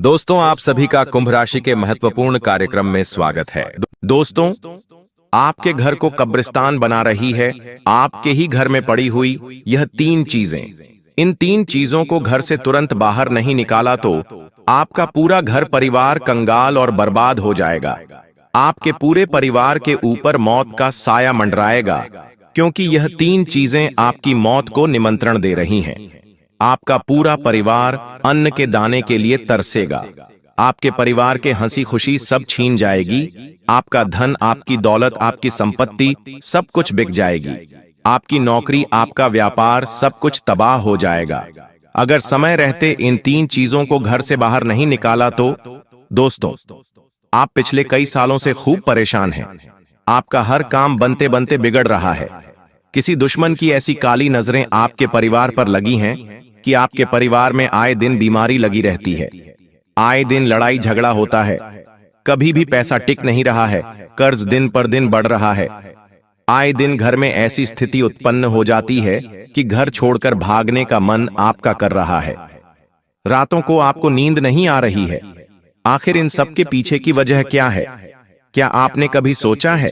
दोस्तों, आप सभी का कुंभ राशि के महत्वपूर्ण कार्यक्रम में स्वागत है। दोस्तों, आपके घर को कब्रिस्तान बना रही है आपके ही घर में पड़ी हुई यह 3 चीजें। इन 3 चीजों को घर से तुरंत बाहर नहीं निकाला तो आपका पूरा घर परिवार कंगाल और बर्बाद हो जाएगा। आपके पूरे परिवार के ऊपर मौत का साया मंडराएगा, क्योंकि यह 3 चीजें आपकी मौत को निमंत्रण दे रही हैं। आपका पूरा परिवार अन्न के दाने के लिए तरसेगा। आपके परिवार के हंसी खुशी सब छीन जाएगी। आपका धन, आपकी दौलत, आपकी संपत्ति सब कुछ बिक जाएगी। आपकी नौकरी, आपका व्यापार सब कुछ तबाह हो जाएगा। अगर समय रहते इन 3 चीजों को घर से बाहर नहीं निकाला तो दोस्तों, आप पिछले कई सालों से खूब परेशान हैं। आपका हर काम बनते बनते बिगड़ रहा है। किसी दुश्मन की ऐसी काली नजरें आपके परिवार पर लगी हैं कि आपके परिवार में आए दिन बीमारी लगी रहती है। आए दिन लड़ाई झगड़ा होता है। कभी भी पैसा टिक नहीं रहा है। कर्ज दिन पर दिन बढ़ रहा है। आए दिन घर में ऐसी स्थिति उत्पन्न हो जाती है कि घर छोड़कर भागने का मन आपका कर रहा है। रातों को आपको नींद नहीं आ रही है। आखिर इन सब के पीछे की वजह क्या है? क्या आपने कभी सोचा है?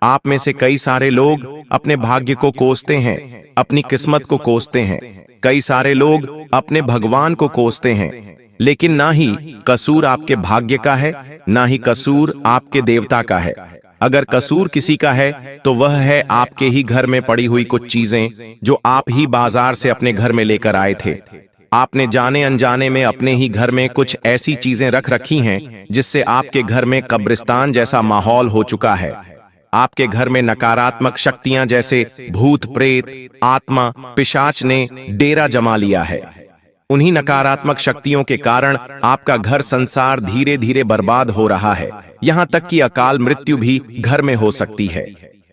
आप में से कई सारे लोग अपने भाग्य को कोसते हैं, अपनी किस्मत को कोसते हैं। कई सारे लोग अपने भगवान को कोसते हैं, लेकिन ना ही कसूर आपके भाग्य का है, ना ही कसूर आपके देवता का है। अगर कसूर किसी का है तो वह है आपके ही घर में पड़ी हुई कुछ चीजें जो आप ही बाजार से अपने घर में लेकर आए थे। आपने जाने अनजाने में अपने ही घर में कुछ ऐसी चीजें रख रखी हैं जिससे आपके घर में कब्रिस्तान जैसा माहौल हो चुका है। आपके घर में नकारात्मक शक्तियां जैसे भूत, प्रेत, आत्मा, पिशाच ने डेरा जमा लिया है। उन्हीं नकारात्मक शक्तियों के कारण आपका घर संसार धीरे धीरे बर्बाद हो रहा है। यहां तक कि अकाल मृत्यु भी घर में हो सकती है।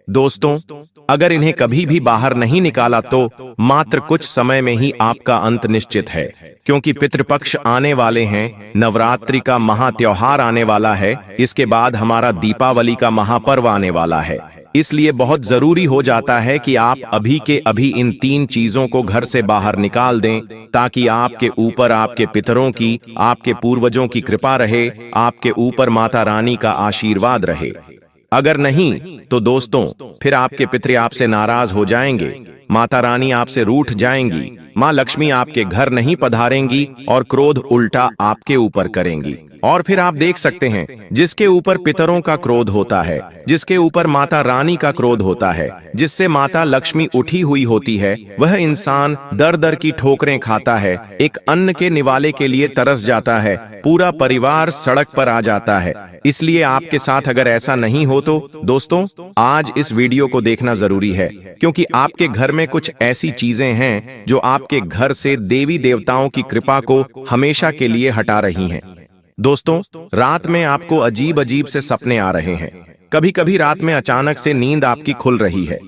दोस्तों, अगर इन्हें कभी भी बाहर नहीं निकाला तो मात्र कुछ समय में ही आपका अंत निश्चित है, क्योंकि पितृपक्ष आने वाले हैं। नवरात्रि का महात्योहार आने वाला है। इसके बाद हमारा दीपावली का महापर्व आने वाला है। इसलिए बहुत जरूरी हो जाता है कि आप अभी के अभी इन 3 चीजों को घर से बाहर निकाल दें, ताकि आपके ऊपर आपके पितरों की, आपके पूर्वजों की कृपा रहे, आपके ऊपर माता रानी का आशीर्वाद रहे। अगर नहीं तो दोस्तों, फिर आपके पितृ आपसे नाराज हो जाएंगे, माता रानी आपसे रूठ जाएंगी, माँ लक्ष्मी आपके घर नहीं पधारेंगी और क्रोध उल्टा आपके ऊपर करेंगी। और फिर आप देख सकते हैं, जिसके ऊपर पितरों का क्रोध होता है, जिसके ऊपर माता रानी का क्रोध होता है, जिससे माता लक्ष्मी उठी हुई होती है, वह इंसान दर दर की ठोकरें खाता है, एक अन्न के निवाले के लिए तरस जाता है, पूरा परिवार सड़क पर आ जाता है। इसलिए आपके साथ अगर ऐसा नहीं हो तो दोस्तों, आज इस वीडियो को देखना जरूरी है, क्योंकि आपके घर में कुछ ऐसी चीजें हैं जो आपके घर से देवी देवताओं की कृपा को हमेशा के लिए हटा रही हैं। दोस्तों, रात में आपको अजीब अजीब से सपने आ रहे हैं। कभी कभी रात में अचानक से नींद आपकी खुल रही है।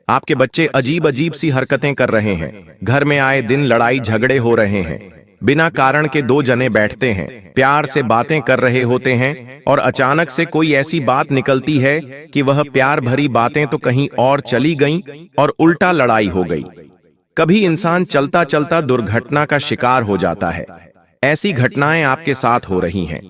आपके बच्चे अजीब अजीब सी हरकतें कर रहे हैं। घर में आए दिन लड़ाई झगड़े हो रहे हैं। बिना कारण के 2 जने बैठते हैं, प्यार से बातें कर रहे होते हैं, और अचानक से कोई ऐसी बात निकलती है कि वह प्यार भरी बातें तो कहीं और चली गईं और उल्टा लड़ाई हो गई। कभी इंसान चलता चलता दुर्घटना का शिकार हो जाता है। ऐसी घटनाएं आपके साथ हो रही हैं।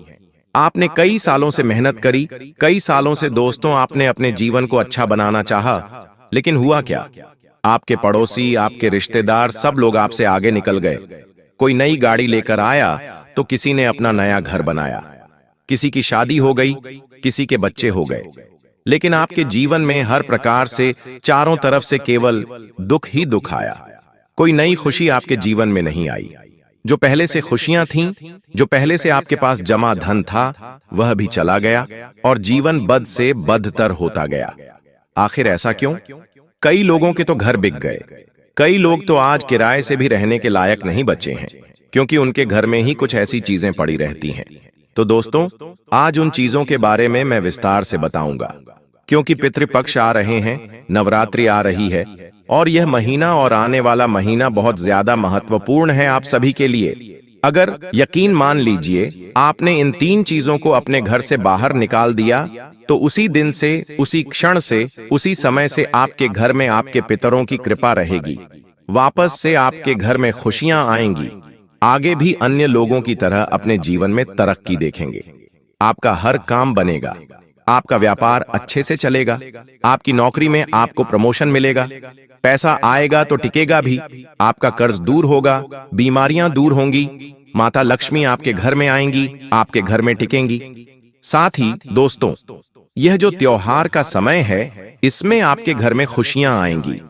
आपने कई सालों से मेहनत करी, कई सालों से दोस्तों आपने अपने जीवन को अच्छा बनाना चाहा, लेकिन हुआ क्या? आपके पड़ोसी, आपके रिश्तेदार सब लोग आपसे आगे निकल गए। कोई नई गाड़ी लेकर आया तो किसी ने अपना नया घर बनाया, किसी की शादी हो गई, किसी के बच्चे हो गए, लेकिन आपके जीवन में हर प्रकार से चारों तरफ से केवल दुख ही दुख आया। कोई नई खुशी आपके जीवन में नहीं आई। जो पहले से खुशियां थीं, जो पहले से आपके पास जमा धन था, वह भी चला गया और जीवन बद से बदतर होता गया। आखिर ऐसा क्यों? कई लोगों के तो घर बिक गए। कई लोग तो आज किराए से भी रहने के लायक नहीं बचे हैं, क्योंकि उनके घर में ही कुछ ऐसी चीजें पड़ी रहती हैं। तो दोस्तों, आज उन चीजों के बारे में मैं विस्तार से बताऊंगा, क्योंकि पितृपक्ष आ रहे हैं, नवरात्रि आ रही है, और यह महीना और आने वाला महीना बहुत ज्यादा महत्वपूर्ण है आप सभी के लिए। अगर यकीन मान लीजिए आपने इन 3 चीजों को अपने घर से बाहर निकाल दिया, तो उसी दिन से, उसी क्षण से, उसी समय से आपके घर में आपके पितरों की कृपा रहेगी। वापस से आपके घर में खुशियां आएंगी। आगे भी अन्य लोगों की तरह अपने जीवन में तरक्की देखेंगे। आपका हर काम बनेगा, आपका व्यापार अच्छे से चलेगा, आपकी नौकरी में आपको प्रमोशन मिलेगा, पैसा आएगा तो टिकेगा भी, आपका कर्ज दूर होगा, बीमारियां दूर होंगी, माता लक्ष्मी आपके घर में आएंगी, आपके घर में टिकेंगी। साथ ही दोस्तों, यह जो त्योहार का समय है, इसमें आपके घर में खुशियां आएंगी।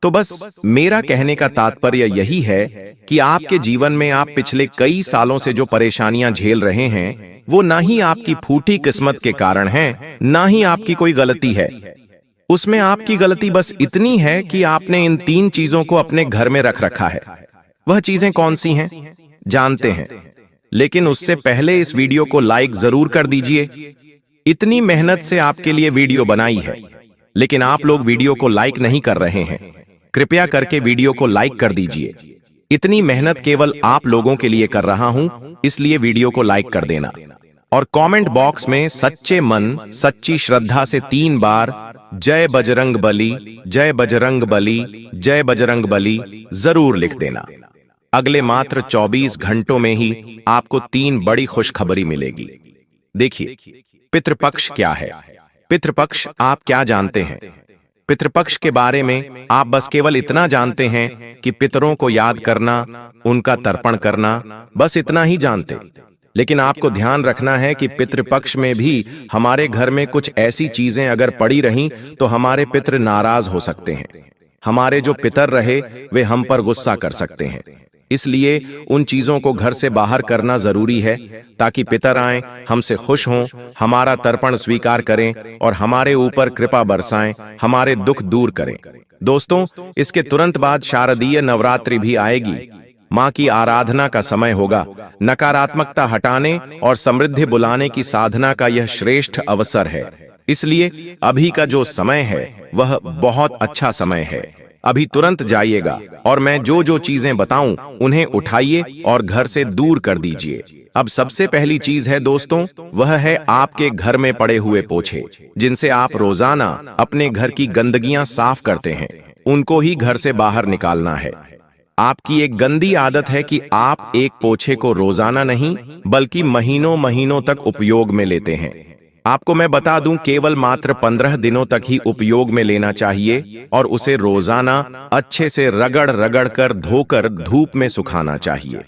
तो बस मेरा कहने का तात्पर्य यही है कि आपके जीवन में आप पिछले कई सालों से जो परेशानियां झेल रहे हैं, वो ना ही आपकी फूटी किस्मत के कारण हैं, ना ही आपकी कोई गलती है। उसमें आपकी गलती बस इतनी है कि आपने इन 3 चीजों को अपने घर में रख रखा है। वह चीजें कौन सी हैं, जानते हैं, लेकिन उससे पहले इस वीडियो को लाइक जरूर कर दीजिए। इतनी मेहनत से आपके लिए वीडियो बनाई है, लेकिन आप लोग वीडियो को लाइक नहीं कर रहे हैं। कृपया करके वीडियो को लाइक कर दीजिए। इतनी मेहनत केवल आप लोगों के लिए कर रहा हूं, इसलिए वीडियो को लाइक कर देना और कमेंट बॉक्स में सच्चे मन सच्ची श्रद्धा से 3 बार जय बजरंग बली, जय बजरंग बली, जय बजरंग बली जरूर लिख देना। अगले मात्र 24 घंटों में ही आपको 3 बड़ी खुशखबरी मिलेगी। देखिए, पितृपक्ष क्या है? पितृपक्ष आप क्या जानते हैं? पितृपक्ष के बारे में आप बस केवल इतना जानते हैं कि पितरों को याद करना, उनका तर्पण करना, बस इतना ही जानते। लेकिन आपको ध्यान रखना है कि पितृपक्ष में भी हमारे घर में कुछ ऐसी चीजें अगर पड़ी रहीं तो हमारे पितृ नाराज हो सकते हैं। हमारे जो पितर रहे वे हम पर गुस्सा कर सकते हैं। इसलिए उन चीजों को घर से बाहर करना जरूरी है ताकि पितर आएं, हमसे खुश हों, हमारा तर्पण स्वीकार करें और हमारे ऊपर कृपा बरसाएं, हमारे दुख दूर करें। दोस्तों, इसके तुरंत बाद शारदीय नवरात्रि भी आएगी। मां की आराधना का समय होगा। नकारात्मकता हटाने और समृद्धि बुलाने की साधना का यह श्रेष्ठ अवसर है। इसलिए अभी का जो समय है वह बहुत अच्छा समय है। अभी तुरंत जाइएगा और मैं जो जो चीजें बताऊं उन्हें उठाइए और घर से दूर कर दीजिए। अब सबसे पहली चीज है दोस्तों, वह है आपके घर में पड़े हुए पोछे, जिनसे आप रोजाना अपने घर की गंदगियां साफ करते हैं। उनको ही घर से बाहर निकालना है। आपकी एक गंदी आदत है कि आप एक पोछे को रोजाना नहीं बल्कि महीनों महीनों तक उपयोग में लेते हैं। आपको मैं बता दूं, केवल मात्र 15 दिनों तक ही उपयोग में लेना चाहिए और उसे रोजाना अच्छे से रगड़ रगड़ कर धोकर धूप में सुखाना चाहिए।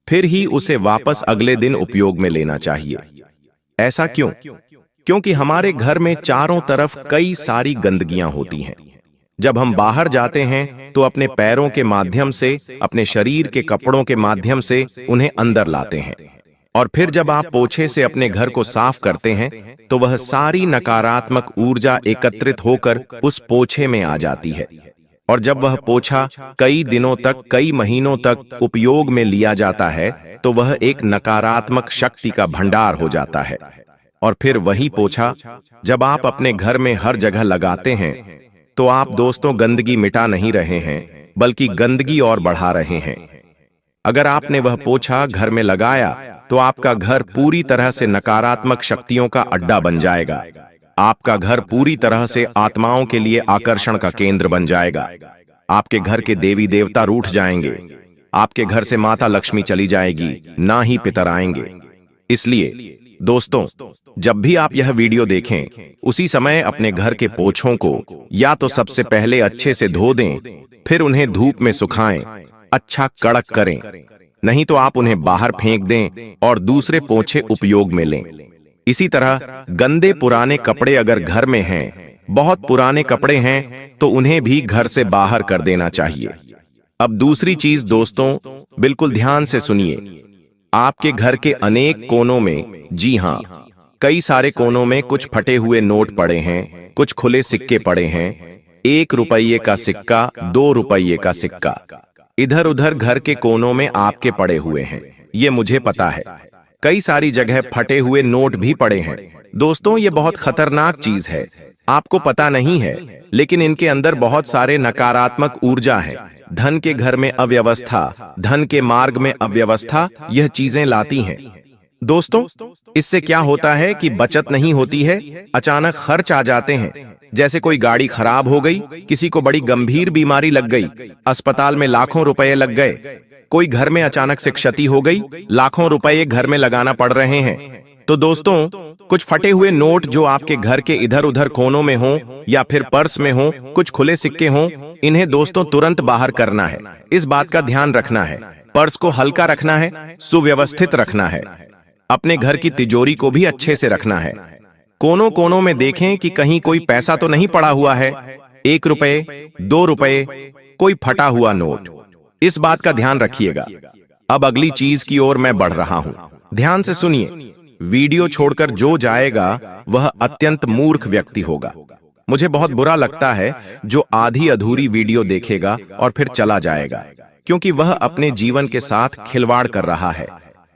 फिर ही उसे वापस अगले दिन उपयोग में लेना चाहिए। ऐसा क्यों? क्योंकि हमारे घर में चारों तरफ कई सारी गंदगियां होती हैं। जब हम बाहर जाते हैं तो अपने पैरों के माध्यम से, अपने शरीर के कपड़ों के माध्यम से उन्हें अंदर लाते हैं और फिर जब आप पोछे से अपने घर को साफ करते हैं तो वह सारी नकारात्मक ऊर्जा एकत्रित होकर उस पोछे में आ जाती है। और जब वह पोछा कई दिनों तक, कई महीनों तक उपयोग में लिया जाता है तो वह एक नकारात्मक शक्ति का भंडार हो जाता है। और फिर वही पोछा जब आप अपने घर में हर जगह लगाते हैं तो आप दोस्तों गंदगी मिटा नहीं रहे हैं बल्कि गंदगी और बढ़ा रहे हैं। अगर आपने वह पोछा घर में लगाया तो आपका घर पूरी तरह से नकारात्मक शक्तियों का अड्डा बन जाएगा। आपका घर पूरी तरह से आत्माओं के लिए आकर्षण का केंद्र बन जाएगा। आपके घर के देवी देवता रूठ जाएंगे। आपके घर से माता लक्ष्मी चली जाएगी, ना ही पितर आएंगे। इसलिए दोस्तों, जब भी आप यह वीडियो देखें उसी समय अपने घर के पोछों को या तो सबसे पहले अच्छे से धो दें, फिर उन्हें धूप में सुखाएं, अच्छा कड़क करें, नहीं तो आप उन्हें बाहर फेंक दें और दूसरे पोछे उपयोग में लें। इसी तरह गंदे पुराने कपड़े अगर घर में हैं, बहुत पुराने कपड़े हैं, तो उन्हें भी घर से बाहर कर देना चाहिए। अब दूसरी चीज दोस्तों, बिल्कुल ध्यान से सुनिए। आपके घर के अनेक कोनों में, जी हां, कई सारे कोनों में कुछ फटे हुए नोट पड़े हैं, कुछ खुले सिक्के पड़े हैं। 1 रुपये का सिक्का, 2 रुपये का सिक्का इधर उधर घर के कोनों में आपके पड़े हुए हैं। ये मुझे पता है। कई सारी जगह फटे हुए नोट भी पड़े हैं। दोस्तों, ये बहुत खतरनाक चीज है। आपको पता नहीं है, लेकिन इनके अंदर बहुत सारे नकारात्मक ऊर्जा है। धन के घर में अव्यवस्था, धन के मार्ग में अव्यवस्था, यह चीजें लाती हैं। दोस्तों, इससे क्या होता है कि बचत नहीं होती है, अचानक खर्च आ जाते हैं। जैसे कोई गाड़ी खराब हो गई, किसी को बड़ी गंभीर बीमारी लग गई, अस्पताल में लाखों रुपए लग गए। कोई घर में अचानक से क्षति हो गई, लाखों रुपए घर में लगाना पड़ रहे हैं। तो दोस्तों, कुछ फटे हुए नोट जो आपके घर के इधर उधर कोनों में हो या फिर पर्स में हो, कुछ खुले सिक्के हों, इन्हें दोस्तों तुरंत बाहर करना है। इस बात का ध्यान रखना है। पर्स को हल्का रखना है, सुव्यवस्थित रखना है। अपने घर की तिजोरी को भी अच्छे से रखना है। कोनों कोनों में देखें कि कहीं कोई पैसा तो नहीं पड़ा हुआ है, 1 रुपए, 2 रुपए, कोई फटा हुआ नोट। इस बात का ध्यान रखिएगा। अब अगली चीज की ओर मैं बढ़ रहा हूं, ध्यान से सुनिए। वीडियो छोड़कर जो जाएगा वह अत्यंत मूर्ख व्यक्ति होगा। मुझे बहुत बुरा लगता है जो आधी अधूरी वीडियो देखेगा और फिर चला जाएगा, क्योंकि वह अपने जीवन के साथ खिलवाड़ कर रहा है।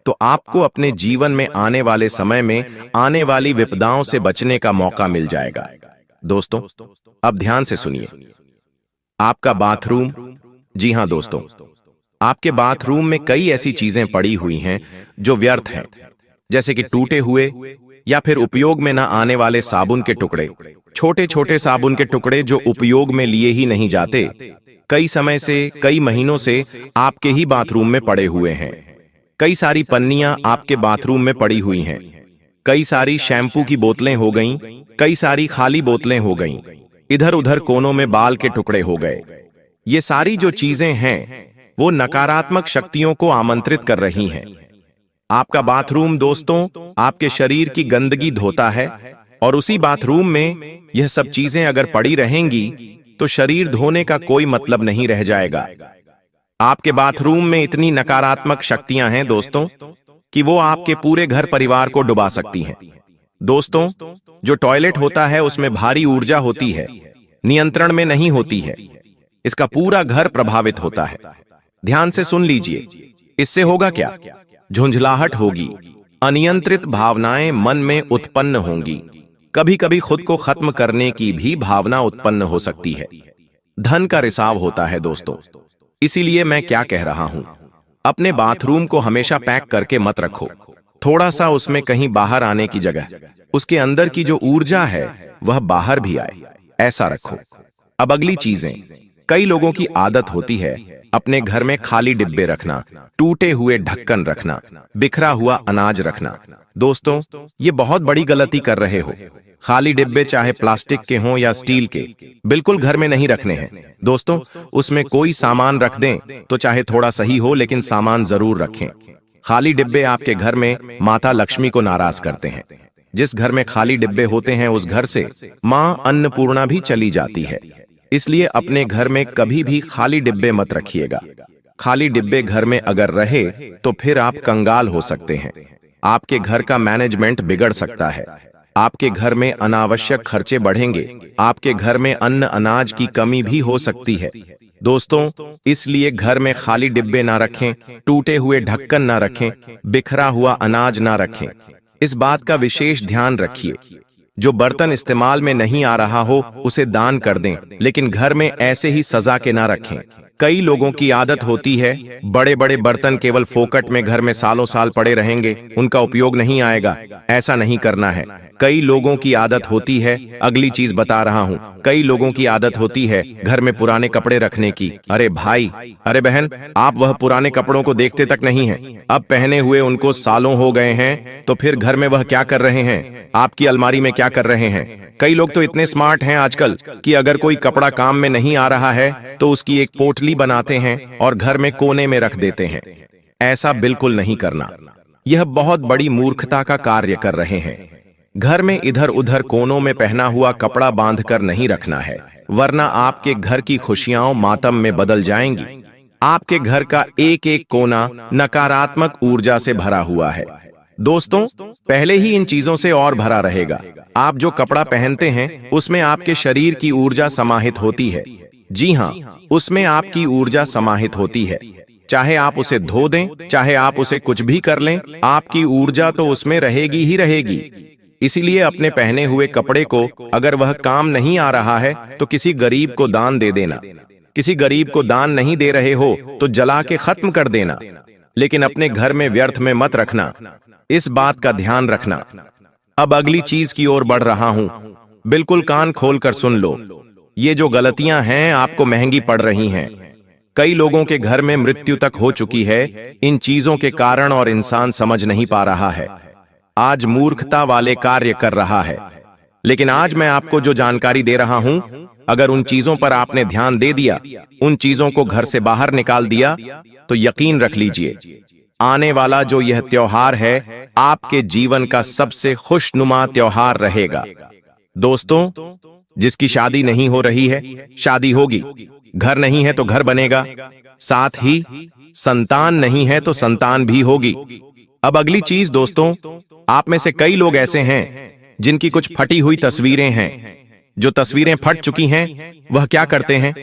तो आपको अपने जीवन में आने वाले समय में आने वाली विपदाओं से बचने का मौका मिल जाएगा। दोस्तों, अब ध्यान से सुनिए। आपका बाथरूम, जी हां दोस्तों, आपके बाथरूम में कई ऐसी चीजें पड़ी हुई हैं जो व्यर्थ हैं, जैसे कि टूटे हुए या फिर उपयोग में न आने वाले साबुन के टुकड़े, छोटे छोटे साबुन के टुकड़े जो उपयोग में लिए ही नहीं जाते, कई समय से, कई महीनों से आपके ही बाथरूम में पड़े हुए हैं। कई सारी पन्नियां आपके बाथरूम में पड़ी हुई हैं। कई सारी शैम्पू की बोतलें हो गईं, कई सारी खाली बोतलें हो गईं, इधर उधर कोनों में बाल के टुकड़े हो गए। ये सारी जो चीजें हैं वो नकारात्मक शक्तियों को आमंत्रित कर रही हैं। आपका बाथरूम दोस्तों आपके शरीर की गंदगी धोता है, और उसी बाथरूम में यह सब चीजें अगर पड़ी रहेंगी तो शरीर धोने का कोई मतलब नहीं रह जाएगा। आपके बाथरूम में इतनी नकारात्मक शक्तियां हैं दोस्तों कि वो आपके पूरे घर परिवार को डुबा सकती हैं। दोस्तों, जो टॉयलेट होता है उसमें भारी ऊर्जा होती है, नियंत्रण में नहीं होती है। इसका पूरा घर प्रभावित होता है। ध्यान से सुन लीजिए। इससे होगा क्या? झुंझलाहट होगी, अनियंत्रित भावनाएं मन में उत्पन्न होंगी, कभी कभी खुद को खत्म करने की भी भावना उत्पन्न हो सकती है। धन का रिसाव होता है दोस्तों। इसीलिए मैं क्या कह रहा हूं, अपने बाथरूम को हमेशा पैक करके मत रखो। थोड़ा सा उसमें कहीं बाहर आने की जगह, उसके अंदर की जो ऊर्जा है वह बाहर भी आए, ऐसा रखो। अब अगली चीजें, कई लोगों की आदत होती है अपने घर में खाली डिब्बे रखना, टूटे हुए ढक्कन रखना, बिखरा हुआ अनाज रखना। दोस्तों, ये बहुत बड़ी गलती कर रहे हो। खाली डिब्बे चाहे प्लास्टिक के हों या स्टील के, बिल्कुल घर में नहीं रखने हैं। दोस्तों, उसमें कोई सामान रख दें तो चाहे थोड़ा सही हो, लेकिन सामान जरूर रखें। खाली डिब्बे आपके घर में माता लक्ष्मी को नाराज करते हैं। जिस घर में खाली डिब्बे होते हैं उस घर से मां अन्नपूर्णा भी चली जाती है। इसलिए अपने घर में कभी भी खाली डिब्बे मत रखिएगा। खाली डिब्बे घर में अगर रहे तो फिर आप कंगाल हो सकते हैं। आपके घर का मैनेजमेंट बिगड़ सकता है। आपके घर में अनावश्यक खर्चे बढ़ेंगे। आपके घर में अन्न अनाज की कमी भी हो सकती है। दोस्तों, इसलिए घर में खाली डिब्बे ना रखें, टूटे हुए ढक्कन ना रखें, बिखरा हुआ अनाज ना रखें। इस बात का विशेष ध्यान रखिए। जो बर्तन इस्तेमाल में नहीं आ रहा हो उसे दान कर दें, लेकिन घर में ऐसे ही सजा के ना रखें। कई लोगों की आदत होती है बड़े बड़े बर्तन केवल फोकट में घर में सालों साल पड़े रहेंगे, उनका उपयोग नहीं आएगा। ऐसा नहीं करना है। कई लोगों की आदत होती है, अगली चीज बता रहा हूं, कई लोगों की आदत होती है घर में पुराने कपड़े रखने की। अरे भाई, अरे बहन, आप वह पुराने कपड़ों को देखते तक नहीं हैं। अब पहने हुए उनको सालों हो गए हैं, तो फिर घर में वह क्या कर रहे हैं? आपकी अलमारी में क्या कर रहे हैं? कई लोग तो इतने स्मार्ट हैं आजकल कि अगर कोई कपड़ा काम में नहीं आ रहा है तो उसकी एक पोटली बनाते हैं और घर में कोने में रख देते हैं। ऐसा बिल्कुल नहीं करना। यह बहुत बड़ी मूर्खता का कार्य कर रहे हैं। घर में इधर उधर कोनों में पहना हुआ कपड़ा बांधकर नहीं रखना है, वरना आपके घर की खुशियां मातम में बदल जाएंगी। आपके घर का एक एक कोना नकारात्मक ऊर्जा से भरा हुआ है। दोस्तों, पहले ही इन चीजों से और भरा रहेगा। आप जो कपड़ा पहनते हैं उसमें आपके शरीर की ऊर्जा समाहित होती है। जी हां, उसमें आपकी ऊर्जा समाहित होती है। चाहे आप उसे धो दें, चाहे आप उसे कुछ भी कर लें, आपकी ऊर्जा तो उसमें रहेगी ही रहेगी। इसीलिए अपने पहने हुए कपड़े को अगर वह काम नहीं आ रहा है तो किसी गरीब को दान दे देना। किसी गरीब को दान नहीं दे रहे हो तो जला के खत्म कर देना, लेकिन अपने घर में व्यर्थ में मत रखना। इस बात का ध्यान रखना। अब अगली चीज की ओर बढ़ रहा हूं, बिल्कुल कान खोलकर सुन लो। ये जो गलतियां हैं आपको महंगी पड़ रही हैं। कई लोगों के घर में मृत्यु तक हो चुकी है इन चीजों के कारण, और इंसान समझ नहीं पा रहा है। आज मूर्खता वाले कार्य कर रहा है। लेकिन आज मैं आपको जो जानकारी दे रहा हूं, अगर उन चीजों पर आपने ध्यान दे दिया, उन चीजों को घर से बाहर निकाल दिया, तो यकीन रख लीजिए आने वाला जो यह त्योहार है आपके जीवन का सबसे खुशनुमा त्योहार रहेगा। दोस्तों, जिसकी शादी नहीं हो रही है, शादी होगी। घर नहीं है तो घर बनेगा। साथ ही संतान नहीं है तो संतान भी होगी। अब अगली चीज दोस्तों, आप में से कई लोग ऐसे हैं जिनकी कुछ फटी हुई तस्वीरें हैं। जो तस्वीरें फट चुकी हैं वह क्या करते हैं,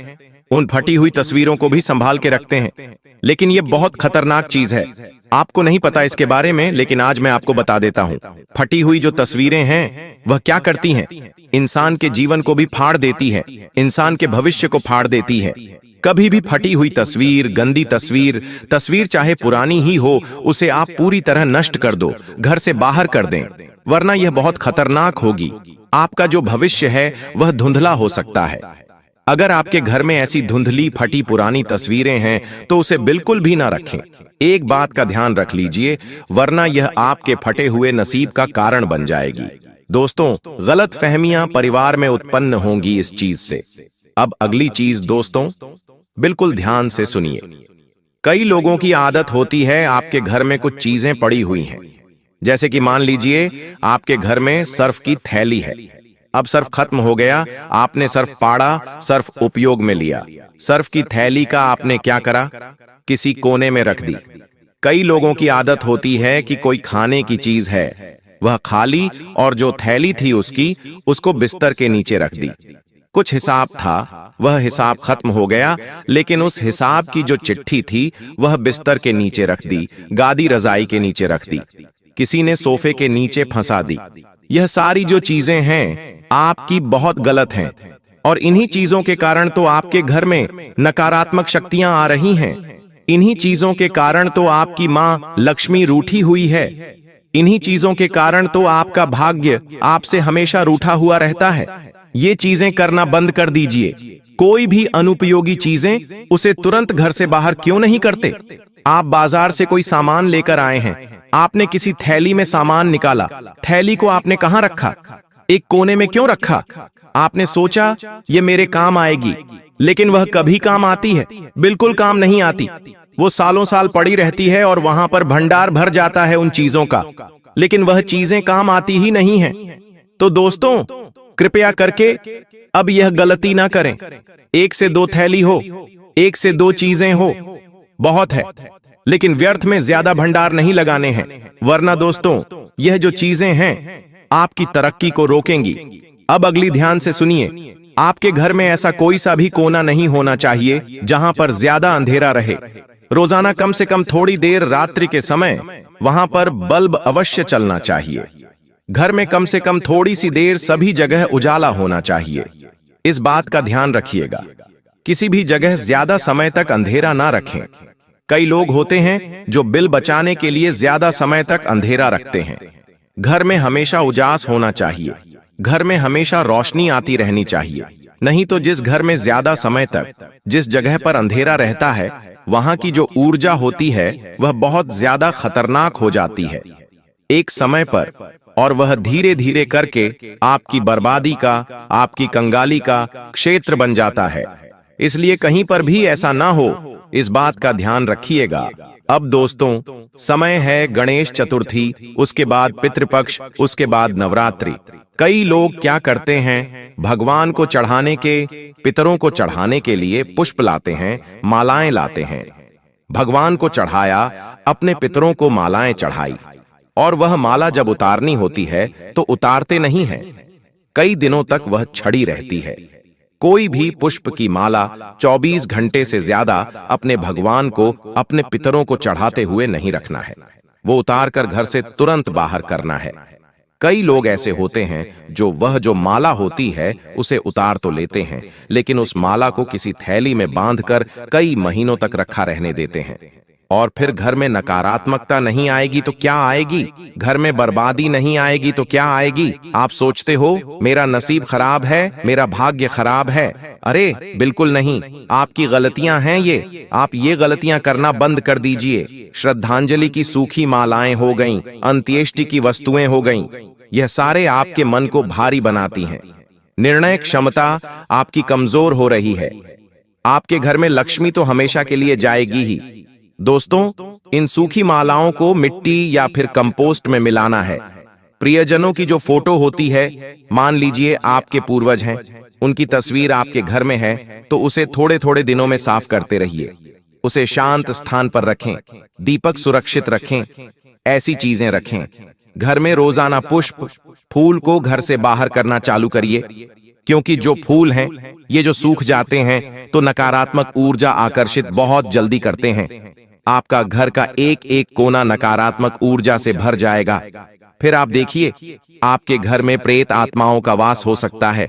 उन फटी हुई तस्वीरों को भी संभाल के रखते हैं। लेकिन यह बहुत खतरनाक चीज है। आपको नहीं पता इसके बारे में, लेकिन आज मैं आपको बता देता हूं। फटी हुई जो तस्वीरें हैं वह क्या करती हैं, इंसान के जीवन को भी फाड़ देती है, इंसान के भविष्य को फाड़ देती है। कभी भी फटी हुई तस्वीर, गंदी तस्वीर चाहे पुरानी ही हो, उसे आप पूरी तरह नष्ट कर दो, घर से बाहर कर दें, वरना यह बहुत खतरनाक होगी। आपका जो भविष्य है वह धुंधला हो सकता है। अगर आपके घर में ऐसी धुंधली फटी पुरानी तस्वीरें हैं तो उसे बिल्कुल भी ना रखें। एक बात का ध्यान रख लीजिए, वरना यह आपके फटे हुए नसीब का कारण बन जाएगी। दोस्तों, गलत फहमियां परिवार में उत्पन्न होंगी इस चीज से। अब अगली चीज दोस्तों, बिल्कुल ध्यान से सुनिए। कई लोगों की आदत होती है आपके घर में कुछ चीजें पड़ी हुई हैं। जैसे कि मान लीजिए आपके घर में सर्फ की थैली है। अब सर्फ खत्म हो गया, आपने सर्फ पाड़ा, सर्फ उपयोग में लिया। सर्फ की थैली का आपने क्या करा, किसी कोने में रख दी। कई लोगों की आदत होती है कि कोई खाने की चीज है, वह खाली, और जो थैली थी उसको बिस्तर के नीचे रख दी। कुछ हिसाब था, वह हिसाब खत्म हो गया, लेकिन उस हिसाब की जो चिट्ठी थी वह बिस्तर के नीचे रख दी, गादी रजाई के नीचे रख दी, किसी ने सोफे के नीचे फंसा दी। यह सारी जो चीजें हैं आपकी बहुत गलत हैं, और इन्हीं चीजों के कारण तो आपके घर में नकारात्मक शक्तियां आ रही हैं। इन्हीं चीजों के कारण तो आपकी मां लक्ष्मी रूठी हुई है। इन्हीं चीजों के कारण तो आपका भाग्य आपसे हमेशा रूठा हुआ रहता है। ये चीजें करना बंद कर दीजिए। कोई भी अनुपयोगी चीजें उसे तुरंत घर से बाहर क्यों नहीं करते। आप बाजार से कोई सामान लेकर आए हैं, आपने किसी थैली में सामान निकाला, थैली को आपने कहां रखा, एक कोने में क्यों रखा। आपने सोचा ये मेरे काम आएगी, लेकिन वह कभी काम आती है, बिल्कुल काम नहीं आती। वो सालों साल पड़ी रहती है और वहां पर भंडार भर जाता है उन चीजों का, लेकिन वह चीजें काम आती ही नहीं है। तो दोस्तों, कृपया करके अब यह गलती ना करें। एक से दो थैली हो, एक से दो चीजें हो, बहुत है, लेकिन व्यर्थ में ज्यादा भंडार नहीं लगाने हैं, वरना दोस्तों यह जो चीजें हैं आपकी तरक्की को रोकेंगी। अब अगली ध्यान से सुनिए। आपके घर में ऐसा कोई सा भी कोना नहीं होना चाहिए जहां पर ज्यादा अंधेरा रहे। रोजाना कम से कम थोड़ी देर रात्रि के समय वहां पर बल्ब अवश्य चलना चाहिए। घर में कम से कम थोड़ी सी देर सभी जगह उजाला होना चाहिए। इस बात का ध्यान रखिएगा, किसी भी जगह ज्यादा समय तक अंधेरा ना रखें। कई लोग होते हैं जो बिल बचाने के लिए ज्यादा समय तक अंधेरा रखते हैं। घर में हमेशा उजास होना चाहिए, घर में हमेशा रोशनी आती रहनी चाहिए। नहीं तो जिस घर में ज्यादा समय तक जिस जगह पर अंधेरा रहता है, वहां की जो ऊर्जा होती है वह बहुत ज्यादा खतरनाक हो जाती है एक समय पर, और वह धीरे धीरे करके आपकी बर्बादी का, आपकी कंगाली का क्षेत्र बन जाता है। इसलिए कहीं पर भी ऐसा ना हो, इस बात का ध्यान रखिएगा। अब दोस्तों, समय है गणेश चतुर्थी, उसके बाद पितृपक्ष, उसके बाद नवरात्रि। कई लोग क्या करते हैं, भगवान को चढ़ाने के, पितरों को चढ़ाने के लिए पुष्प लाते हैं, मालाएं लाते हैं। भगवान को चढ़ाया, अपने पितरों को मालाएं चढ़ाई, और वह माला जब उतारनी होती है तो उतारते नहीं हैं। कई दिनों तक वह छड़ी रहती है। कोई भी पुष्प की माला 24 घंटे से ज्यादा अपने भगवान को, अपने पितरों को चढ़ाते हुए नहीं रखना है। वो उतार कर घर से तुरंत बाहर करना है। कई लोग ऐसे होते हैं जो माला होती है उसे उतार तो लेते हैं, लेकिन उस माला को किसी थैली में बांधकर कई महीनों तक रखा रहने देते हैं, और फिर घर में नकारात्मकता नहीं आएगी तो क्या आएगी? घर में बर्बादी नहीं आएगी तो क्या आएगी? आप सोचते हो मेरा नसीब खराब है, मेरा भाग्य खराब है। अरे बिल्कुल नहीं, आपकी गलतियां हैं ये। आप ये गलतियां करना बंद कर दीजिए। श्रद्धांजलि की सूखी मालाएं हो गईं, अंत्येष्टि की वस्तुएं हो गईं, यह सारे आपके मन को भारी बनाती हैं। निर्णय क्षमता आपकी कमजोर हो रही है। आपके घर में लक्ष्मी तो हमेशा के लिए जाएगी ही। दोस्तों, इन सूखी मालाओं को मिट्टी या फिर कंपोस्ट में मिलाना है। प्रियजनों की जो फोटो होती है, मान लीजिए आपके पूर्वज हैं, उनकी तस्वीर आपके घर में है, तो उसे थोड़े थोड़े दिनों में साफ करते रहिए। उसे शांत स्थान पर रखें, दीपक सुरक्षित रखें, ऐसी चीजें रखें। घर में रोजाना पुष्प, फूल को घर से बाहर करना चालू करिए, क्योंकि जो फूल हैं ये जो सूख जाते हैं तो नकारात्मक ऊर्जा आकर्षित बहुत जल्दी करते हैं। आपका घर का एक एक कोना नकारात्मक ऊर्जा से भर जाएगा। फिर आप देखिए, आपके घर में प्रेत आत्माओं का वास हो सकता है।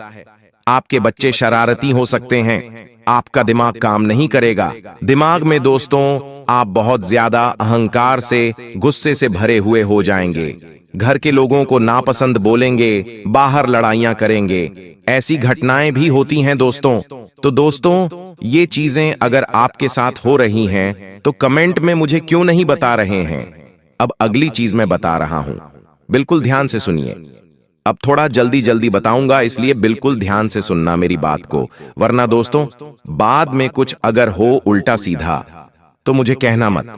आपके बच्चे शरारती हो सकते हैं। आपका दिमाग काम नहीं करेगा। दिमाग में दोस्तों आप बहुत ज्यादा अहंकार से, गुस्से से भरे हुए हो जाएंगे। घर के लोगों को नापसंद बोलेंगे, बाहर लड़ाइयां करेंगे। ऐसी घटनाएं भी होती हैं दोस्तों। तो दोस्तों, ये चीजें अगर आपके साथ हो रही हैं तो कमेंट में मुझे क्यों नहीं बता रहे हैं? अब अगली चीज मैं बता रहा हूं, बिल्कुल ध्यान से सुनिए। अब थोड़ा जल्दी जल्दी बताऊंगा, इसलिए बिल्कुल ध्यान से सुनना मेरी बात को, वरना दोस्तों बाद में कुछ अगर हो उल्टा सीधा तो मुझे कहना मत।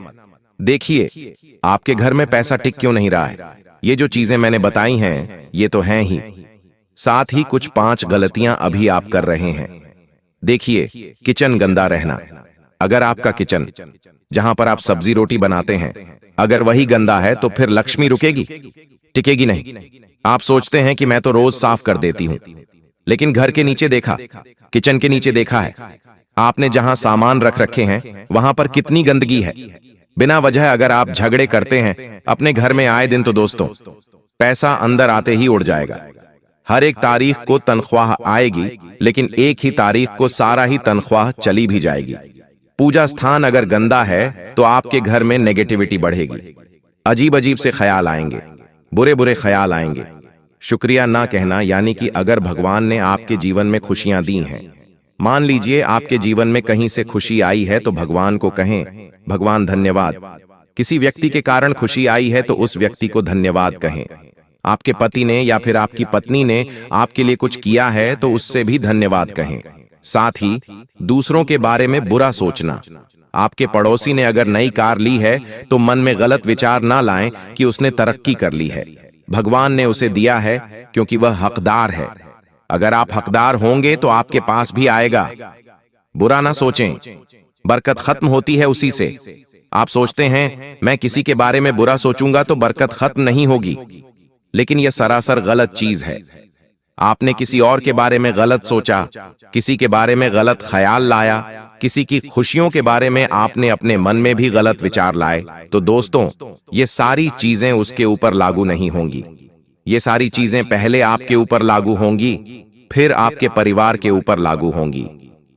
देखिए, आपके घर में पैसा टिक क्यों नहीं रहा है? ये जो चीजें मैंने बताई हैं ये तो हैं ही, साथ ही कुछ 5 गलतियां अभी आप कर रहे हैं। देखिए, किचन गंदा रहना। अगर आपका किचन, जहां पर आप सब्जी रोटी बनाते हैं, अगर वही गंदा है तो फिर लक्ष्मी रुकेगी? टिकेगी नहीं। आप सोचते हैं कि मैं तो रोज साफ कर देती हूं, लेकिन घर के नीचे देखा, किचन के नीचे देखा है आपने, जहां सामान रख रखे हैं वहां पर कितनी गंदगी है। बिना वजह अगर आप झगड़े करते हैं अपने घर में आए दिन, तो दोस्तों पैसा अंदर आते ही उड़ जाएगा। हर एक तारीख को तनख्वाह आएगी, लेकिन एक ही तारीख को सारा ही तनख्वाह चली भी जाएगी। पूजा स्थान अगर गंदा है तो आपके घर में नेगेटिविटी बढ़ेगी। अजीब अजीब से ख्याल आएंगे, बुरे बुरे ख्याल आएंगे। शुक्रिया ना कहना, यानी कि अगर भगवान ने आपके जीवन में खुशियां दी हैं, मान लीजिए आपके जीवन में कहीं से खुशी आई है तो भगवान को कहें, भगवान धन्यवाद। किसी व्यक्ति के कारण खुशी आई है तो उस व्यक्ति को धन्यवाद कहें। आपके पति ने या फिर आपकी पत्नी ने आपके लिए कुछ किया है तो उससे भी धन्यवाद कहें। साथ ही दूसरों के बारे में बुरा सोचना। आपके पड़ोसी ने अगर नई कार ली है तो मन में गलत विचार ना लाएं कि उसने तरक्की कर ली है। भगवान ने उसे दिया है क्योंकि वह हकदार है। अगर आप हकदार होंगे तो आपके पास भी आएगा। बुरा ना सोचें, बरकत खत्म होती है उसी से। आप सोचते हैं मैं किसी के बारे में बुरा सोचूंगा तो बरकत खत्म नहीं होगी, लेकिन यह सरासर गलत चीज है। आपने किसी और के बारे में गलत सोचा, किसी के बारे में गलत ख्याल लाया, किसी की खुशियों के बारे में आपने अपने मन में भी गलत विचार लाए, तो दोस्तों ये सारी चीजें उसके ऊपर लागू नहीं होंगी। ये सारी चीजें पहले आपके ऊपर लागू होंगी, फिर आपके परिवार के ऊपर लागू होंगी।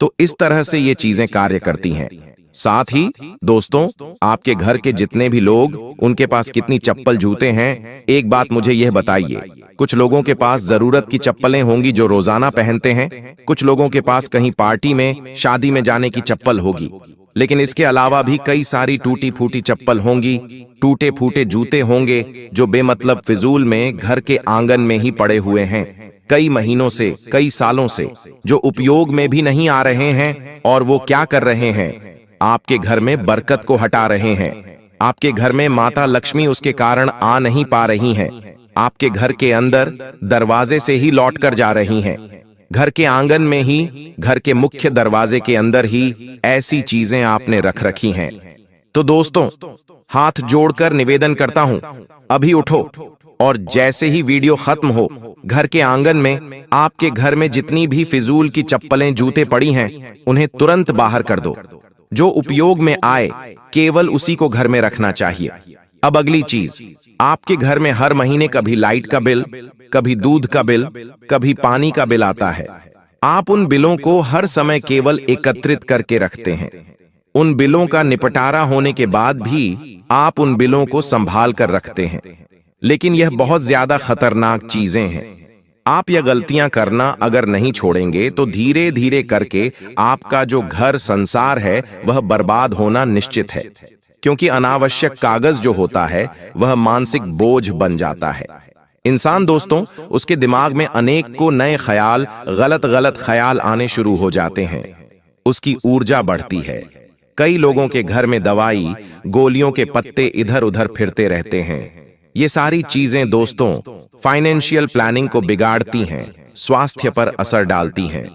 तो इस तरह से ये चीजें कार्य करती हैं। साथ ही दोस्तों, आपके घर के जितने भी लोग, उनके पास कितनी चप्पल जूते हैं, एक बात मुझे यह बताइए। कुछ लोगों के पास जरूरत की चप्पलें होंगी जो रोजाना पहनते हैं, कुछ लोगों के पास कहीं पार्टी में, शादी में जाने की चप्पल होगी, लेकिन इसके अलावा भी कई सारी टूटी फूटी चप्पल होंगी, टूटे फूटे जूते होंगे जो बेमतलब फिजूल में घर के आंगन में ही पड़े हुए हैं, कई महीनों से, कई सालों से, जो उपयोग में भी नहीं आ रहे हैं। और वो क्या कर रहे हैं? आपके घर में बरकत को हटा रहे हैं। आपके घर में माता लक्ष्मी उसके कारण आ नहीं पा रही हैं। आपके घर के अंदर दरवाजे से ही लौट कर जा रही हैं। घर के आंगन में ही, घर के मुख्य दरवाजे के अंदर ही ऐसी चीजें आपने रख रखी हैं। तो दोस्तों, हाथ जोड़कर निवेदन करता हूं, अभी उठो और जैसे ही वीडियो खत्म हो, घर के आंगन में आपके घर में जितनी भी फिजूल की चप्पलें, जूते पड़ी हैं, उन्हें तुरंत बाहर कर दो। जो उपयोग में आए केवल उसी को घर में रखना चाहिए। अब अगली चीज, आपके घर में हर महीने कभी लाइट का बिल, कभी दूध का बिल, कभी पानी का बिल आता है। आप उन बिलों को हर समय केवल एकत्रित करके रखते हैं। उन बिलों का निपटारा होने के बाद भी आप उन बिलों को संभाल कर रखते हैं। लेकिन यह बहुत ज्यादा खतरनाक चीजें हैं। आप यह गलतियां करना अगर नहीं छोड़ेंगे तो धीरे धीरे करके आपका जो घर संसार है वह बर्बाद होना निश्चित है। क्योंकि अनावश्यक कागज जो होता है वह मानसिक बोझ बन जाता है। इंसान दोस्तों, उसके दिमाग में अनेक को नए ख्याल, गलत गलत ख्याल आने शुरू हो जाते हैं। उसकी ऊर्जा बढ़ती है। कई लोगों के घर में दवाई, गोलियों के पत्ते इधर उधर फिरते रहते हैं। ये सारी चीजें दोस्तों फाइनेंशियल प्लानिंग को बिगाड़ती हैं, स्वास्थ्य पर असर डालती हैं।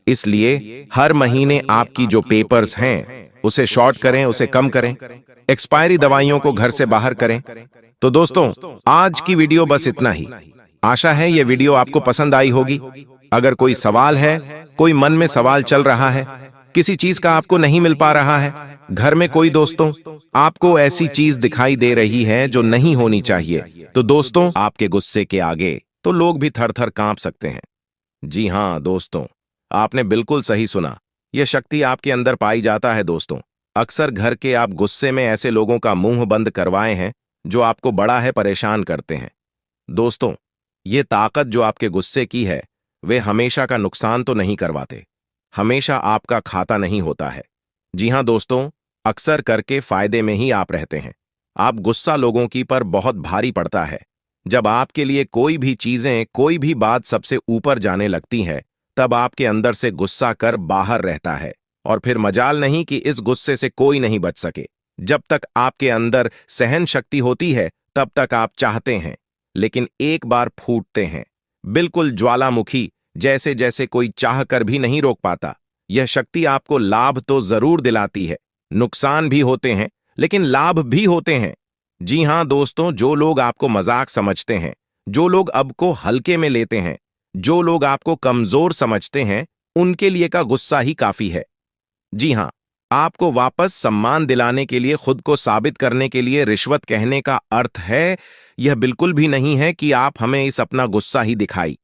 इसलिए हर महीने आपकी जो पेपर्स हैं उसे शॉर्ट करें, उसे कम करें। एक्सपायरी दवाइयों को घर से बाहर करें। तो दोस्तों, आज की वीडियो बस इतना ही। आशा है यह वीडियो आपको पसंद आई होगी। अगर कोई सवाल है, कोई मन में सवाल चल रहा है, किसी चीज का आपको नहीं मिल पा रहा है, घर में कोई दोस्तों आपको ऐसी चीज दिखाई दे रही है जो नहीं होनी चाहिए, तो दोस्तों आपके गुस्से के आगे तो लोग भी थर थर कांप सकते हैं। जी हां दोस्तों, आपने बिल्कुल सही सुना। यह शक्ति आपके अंदर पाई जाता है दोस्तों। अक्सर घर के आप गुस्से में ऐसे लोगों का मुंह बंद करवाए हैं जो आपको बड़ा है परेशान करते हैं। दोस्तों, ये ताकत जो आपके गुस्से की है वे हमेशा का नुकसान तो नहीं करवाते, हमेशा आपका खाता नहीं होता है। जी हां दोस्तों, अक्सर करके फायदे में ही आप रहते हैं। आप गुस्सा लोगों की पर बहुत भारी पड़ता है। जब आपके लिए कोई भी चीजें, कोई भी बात सबसे ऊपर जाने लगती है, तब आपके अंदर से गुस्सा कर बाहर रहता है। और फिर मजाल नहीं कि इस गुस्से से कोई नहीं बच सके। जब तक आपके अंदर सहन शक्ति होती है तब तक आप चाहते हैं, लेकिन एक बार फूटते हैं। बिल्कुल ज्वालामुखी जैसे जैसे कोई चाह कर भी नहीं रोक पाता। यह शक्ति आपको लाभ तो जरूर दिलाती है, नुकसान भी होते हैं लेकिन लाभ भी होते हैं। जी हां दोस्तों, जो लोग आपको मजाक समझते हैं, जो लोग अब को हल्के में लेते हैं, जो लोग आपको कमजोर समझते हैं, उनके लिए का गुस्सा ही काफी है। जी हां, आपको वापस सम्मान दिलाने के लिए, खुद को साबित करने के लिए रिश्वत कहने का अर्थ है यह बिल्कुल भी नहीं है कि आप हमें इस अपना गुस्सा ही दिखाई।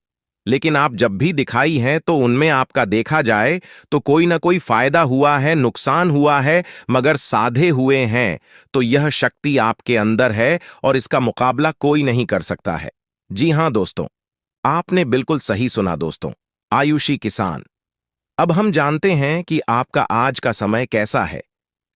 लेकिन आप जब भी दिखाई हैं तो उनमें आपका देखा जाए तो कोई ना कोई फायदा हुआ है, नुकसान हुआ है, मगर साधे हुए हैं तो यह शक्ति आपके अंदर है और इसका मुकाबला कोई नहीं कर सकता है। जी हां दोस्तों, आपने बिल्कुल सही सुना दोस्तों। आयुषी किसान, अब हम जानते हैं कि आपका आज का समय कैसा है,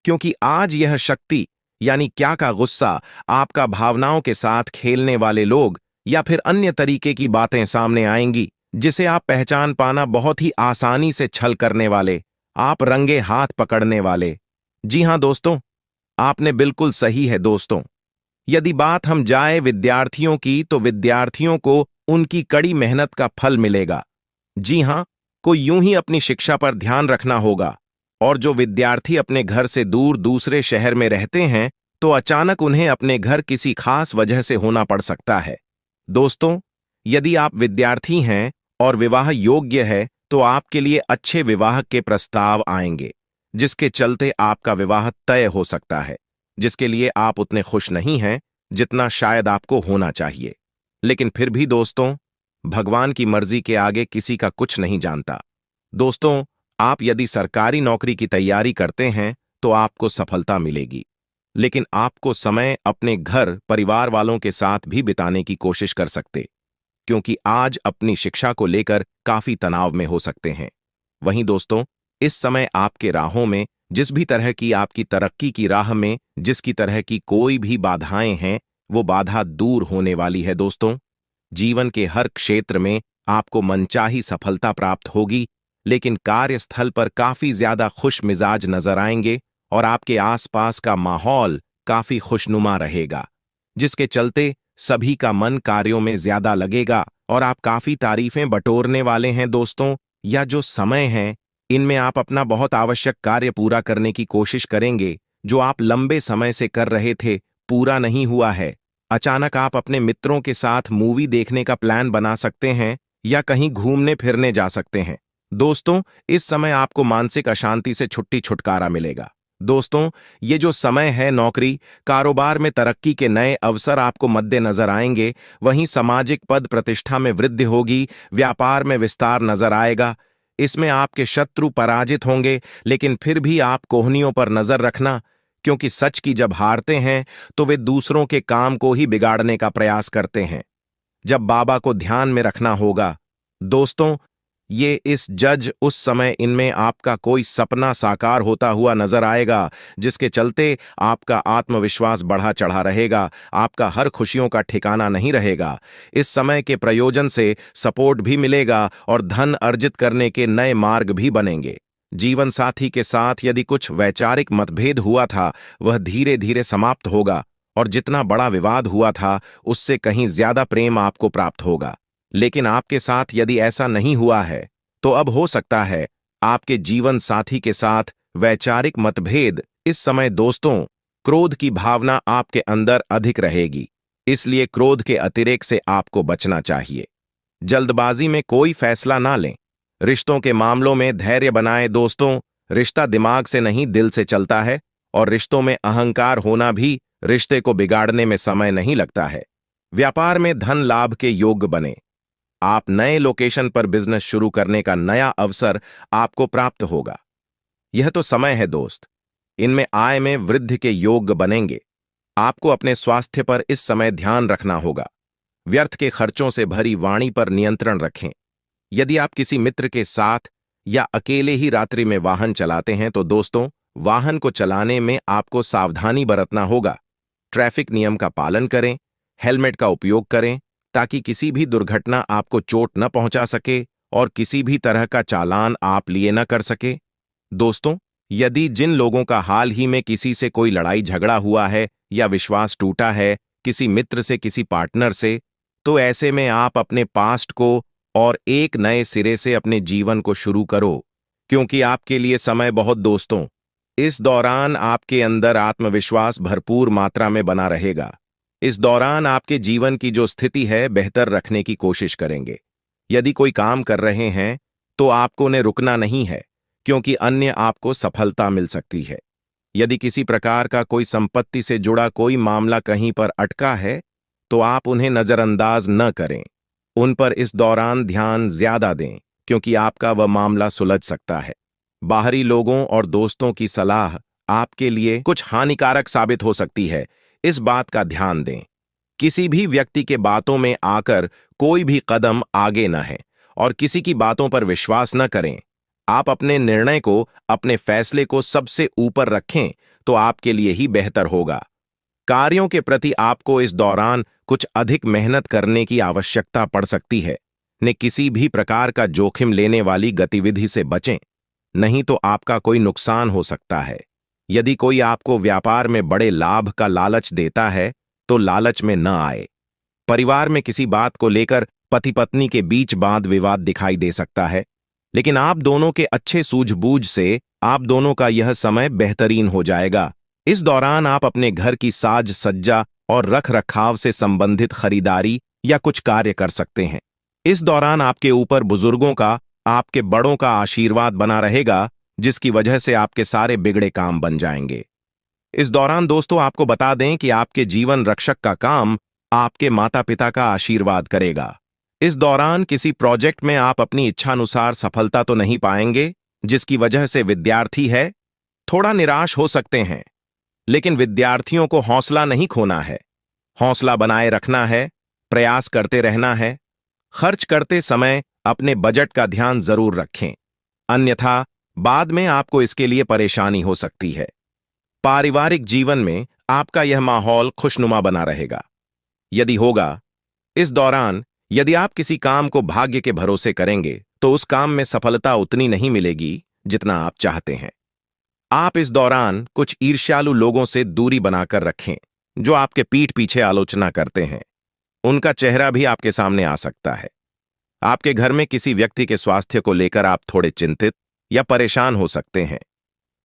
क्योंकि आज यह शक्ति यानी क्या का गुस्सा, आपका भावनाओं के साथ खेलने वाले लोग या फिर अन्य तरीके की बातें सामने आएंगी जिसे आप पहचान पाना बहुत ही आसानी से छल करने वाले, आप रंगे हाथ पकड़ने वाले। जी हां दोस्तों, आपने बिल्कुल सही है दोस्तों। यदि बात हम जाए विद्यार्थियों की, तो विद्यार्थियों को उनकी कड़ी मेहनत का फल मिलेगा। जी हां, को यूं ही अपनी शिक्षा पर ध्यान रखना होगा। और जो विद्यार्थी अपने घर से दूर दूसरे शहर में रहते हैं तो अचानक उन्हें अपने घर किसी खास वजह से होना पड़ सकता है। दोस्तों, यदि आप विद्यार्थी हैं और विवाह योग्य है तो आपके लिए अच्छे विवाह के प्रस्ताव आएंगे, जिसके चलते आपका विवाह तय हो सकता है, जिसके लिए आप उतने खुश नहीं हैं जितना शायद आपको होना चाहिए। लेकिन फिर भी दोस्तों, भगवान की मर्जी के आगे किसी का कुछ नहीं जानता। दोस्तों, आप यदि सरकारी नौकरी की तैयारी करते हैं तो आपको सफलता मिलेगी, लेकिन आपको समय अपने घर परिवार वालों के साथ भी बिताने की कोशिश कर सकते, क्योंकि आज अपनी शिक्षा को लेकर काफी तनाव में हो सकते हैं। वहीं दोस्तों, इस समय आपके राहों में, जिस भी तरह की आपकी तरक्की की राह में जिसकी तरह की कोई भी बाधाएं हैं, वो बाधा दूर होने वाली है दोस्तों। जीवन के हर क्षेत्र में आपको मनचाही सफलता प्राप्त होगी, लेकिन कार्यस्थल पर काफी ज्यादा खुश मिजाज नजर आएंगे और आपके आसपास का माहौल काफी खुशनुमा रहेगा, जिसके चलते सभी का मन कार्यों में ज्यादा लगेगा और आप काफी तारीफें बटोरने वाले हैं दोस्तों। या जो समय है, इनमें आप अपना बहुत आवश्यक कार्य पूरा करने की कोशिश करेंगे जो आप लंबे समय से कर रहे थे, पूरा नहीं हुआ है। अचानक आप अपने मित्रों के साथ मूवी देखने का प्लान बना सकते हैं या कहीं घूमने फिरने जा सकते हैं। दोस्तों, इस समय आपको मानसिक अशांति से छुटकारा मिलेगा। दोस्तों, ये जो समय है, नौकरी कारोबार में तरक्की के नए अवसर आपको मद्देनजर आएंगे, वहीं सामाजिक पद प्रतिष्ठा में वृद्धि होगी, व्यापार में विस्तार नजर आएगा। इसमें आपके शत्रु पराजित होंगे, लेकिन फिर भी आप कोहनियों पर नजर रखना, क्योंकि सच की जब हारते हैं तो वे दूसरों के काम को ही बिगाड़ने का प्रयास करते हैं। जब बाबा को ध्यान में रखना होगा दोस्तों, ये इस जज उस समय इनमें आपका कोई सपना साकार होता हुआ नजर आएगा, जिसके चलते आपका आत्मविश्वास बढ़ा चढ़ा रहेगा, आपका हर खुशियों का ठिकाना नहीं रहेगा। इस समय के प्रयोजन से सपोर्ट भी मिलेगा और धन अर्जित करने के नए मार्ग भी बनेंगे। जीवन साथी के साथ यदि कुछ वैचारिक मतभेद हुआ था, वह धीरे धीरे समाप्त होगा, और जितना बड़ा विवाद हुआ था उससे कहीं ज्यादा प्रेम आपको प्राप्त होगा। लेकिन आपके साथ यदि ऐसा नहीं हुआ है, तो अब हो सकता है आपके जीवन साथी के साथ वैचारिक मतभेद। इस समय दोस्तों, क्रोध की भावना आपके अंदर अधिक रहेगी, इसलिए क्रोध के अतिरेक से आपको बचना चाहिए। जल्दबाजी में कोई फैसला ना लें। रिश्तों के मामलों में धैर्य बनाएं दोस्तों। रिश्ता दिमाग से नहीं, दिल से चलता है, और रिश्तों में अहंकार होना भी रिश्ते को बिगाड़ने में समय नहीं लगता है। व्यापार में धन लाभ के योग्य बने। आप नए लोकेशन पर बिजनेस शुरू करने का नया अवसर आपको प्राप्त होगा। यह तो समय है दोस्त, इनमें आय में वृद्धि के योग्य बनेंगे। आपको अपने स्वास्थ्य पर इस समय ध्यान रखना होगा। व्यर्थ के खर्चों से भरी वाणी पर नियंत्रण रखें। यदि आप किसी मित्र के साथ या अकेले ही रात्रि में वाहन चलाते हैं तो दोस्तों, वाहन को चलाने में आपको सावधानी बरतना होगा। ट्रैफिक नियम का पालन करें, हेलमेट का उपयोग करें, ताकि किसी भी दुर्घटना आपको चोट न पहुंचा सके और किसी भी तरह का चालान आप लिए न कर सके। दोस्तों, यदि जिन लोगों का हाल ही में किसी से कोई लड़ाई झगड़ा हुआ है या विश्वास टूटा है, किसी मित्र से, किसी पार्टनर से, तो ऐसे में आप अपने पास्ट को और एक नए सिरे से अपने जीवन को शुरू करो, क्योंकि आपके लिए समय बहुत दोस्तों। इस दौरान आपके अंदर आत्मविश्वास भरपूर मात्रा में बना रहेगा। इस दौरान आपके जीवन की जो स्थिति है बेहतर रखने की कोशिश करेंगे। यदि कोई काम कर रहे हैं तो आपको उन्हें रुकना नहीं है, क्योंकि अन्य आपको सफलता मिल सकती है। यदि किसी प्रकार का कोई संपत्ति से जुड़ा कोई मामला कहीं पर अटका है तो आप उन्हें नजरअंदाज न करें। उन पर इस दौरान ध्यान ज्यादा दें, क्योंकि आपका वह मामला सुलझ सकता है। बाहरी लोगों और दोस्तों की सलाह आपके लिए कुछ हानिकारक साबित हो सकती है, इस बात का ध्यान दें। किसी भी व्यक्ति के बातों में आकर कोई भी कदम आगे न है और किसी की बातों पर विश्वास न करें। आप अपने निर्णय को, अपने फैसले को सबसे ऊपर रखें तो आपके लिए ही बेहतर होगा। कार्यों के प्रति आपको इस दौरान कुछ अधिक मेहनत करने की आवश्यकता पड़ सकती है। ने किसी भी प्रकार का जोखिम लेने वाली गतिविधि से बचें, नहीं तो आपका कोई नुकसान हो सकता है। यदि कोई आपको व्यापार में बड़े लाभ का लालच देता है तो लालच में न आए। परिवार में किसी बात को लेकर पति पत्नी के बीच वाद विवाद दिखाई दे सकता है, लेकिन आप दोनों के अच्छे सूझबूझ से आप दोनों का यह समय बेहतरीन हो जाएगा। इस दौरान आप अपने घर की साज सज्जा और रख रखाव से संबंधित खरीदारी या कुछ कार्य कर सकते हैं। इस दौरान आपके ऊपर बुजुर्गों का, आपके बड़ों का आशीर्वाद बना रहेगा, जिसकी वजह से आपके सारे बिगड़े काम बन जाएंगे। इस दौरान दोस्तों आपको बता दें कि आपके जीवन रक्षक का काम आपके माता पिता का आशीर्वाद करेगा। इस दौरान किसी प्रोजेक्ट में आप अपनी इच्छानुसार सफलता तो नहीं पाएंगे, जिसकी वजह से विद्यार्थी है थोड़ा निराश हो सकते हैं, लेकिन विद्यार्थियों को हौसला नहीं खोना है। हौसला बनाए रखना है, प्रयास करते रहना है। खर्च करते समय अपने बजट का ध्यान जरूर रखें, अन्यथा बाद में आपको इसके लिए परेशानी हो सकती है। पारिवारिक जीवन में आपका यह माहौल खुशनुमा बना रहेगा। यदि होगा, इस दौरान यदि आप किसी काम को भाग्य के भरोसे करेंगे तो उस काम में सफलता उतनी नहीं मिलेगी जितना आप चाहते हैं। आप इस दौरान कुछ ईर्ष्यालु लोगों से दूरी बनाकर रखें, जो आपके पीठ पीछे आलोचना करते हैं। उनका चेहरा भी आपके सामने आ सकता है। आपके घर में किसी व्यक्ति के स्वास्थ्य को लेकर आप थोड़े चिंतित या परेशान हो सकते हैं।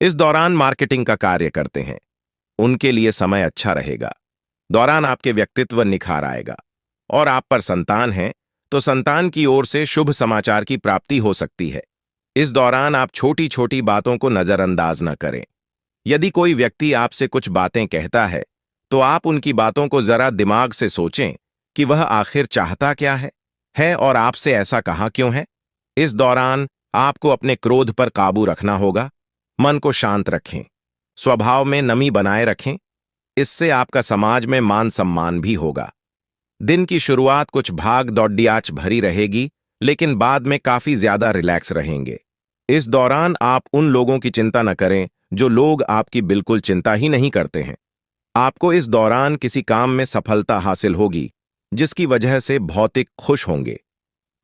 इस दौरान मार्केटिंग का कार्य करते हैं, उनके लिए समय अच्छा रहेगा। दौरान आपके व्यक्तित्व निखार आएगा। और आप पर संतान है तो संतान की ओर से शुभ समाचार की प्राप्ति हो सकती है। इस दौरान आप छोटी छोटी बातों को नजरअंदाज न करें। यदि कोई व्यक्ति आपसे कुछ बातें कहता है तो आप उनकी बातों को जरा दिमाग से सोचें कि वह आखिर चाहता क्या है और आपसे ऐसा कहा क्यों है। इस दौरान आपको अपने क्रोध पर काबू रखना होगा। मन को शांत रखें, स्वभाव में नमी बनाए रखें। इससे आपका समाज में मान सम्मान भी होगा। दिन की शुरुआत कुछ भाग दौड़ियाच भरी रहेगी, लेकिन बाद में काफी ज्यादा रिलैक्स रहेंगे। इस दौरान आप उन लोगों की चिंता न करें जो लोग आपकी बिल्कुल चिंता ही नहीं करते हैं। आपको इस दौरान किसी काम में सफलता हासिल होगी, जिसकी वजह से भौतिक खुश होंगे।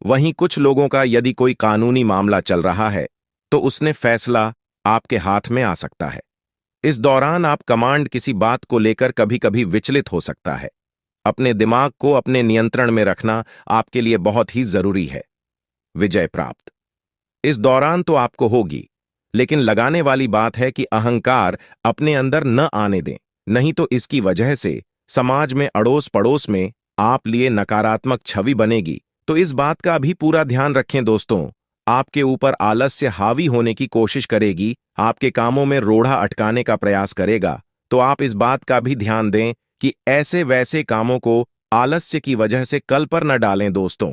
वहीं कुछ लोगों का यदि कोई कानूनी मामला चल रहा है तो उसने फैसला आपके हाथ में आ सकता है। इस दौरान आप कमांड किसी बात को लेकर कभी कभी विचलित हो सकता है। अपने दिमाग को अपने नियंत्रण में रखना आपके लिए बहुत ही जरूरी है। विजय प्राप्त इस दौरान तो आपको होगी, लेकिन लगाने वाली बात है कि अहंकार अपने अंदर न आने दें, नहीं तो इसकी वजह से समाज में अड़ोस पड़ोस में आप लिए नकारात्मक छवि बनेगी। तो इस बात का भी पूरा ध्यान रखें दोस्तों। आपके ऊपर आलस्य हावी होने की कोशिश करेगी, आपके कामों में रोड़ा अटकाने का प्रयास करेगा। तो आप इस बात का भी ध्यान दें कि ऐसे वैसे कामों को आलस्य की वजह से कल पर न डालें दोस्तों।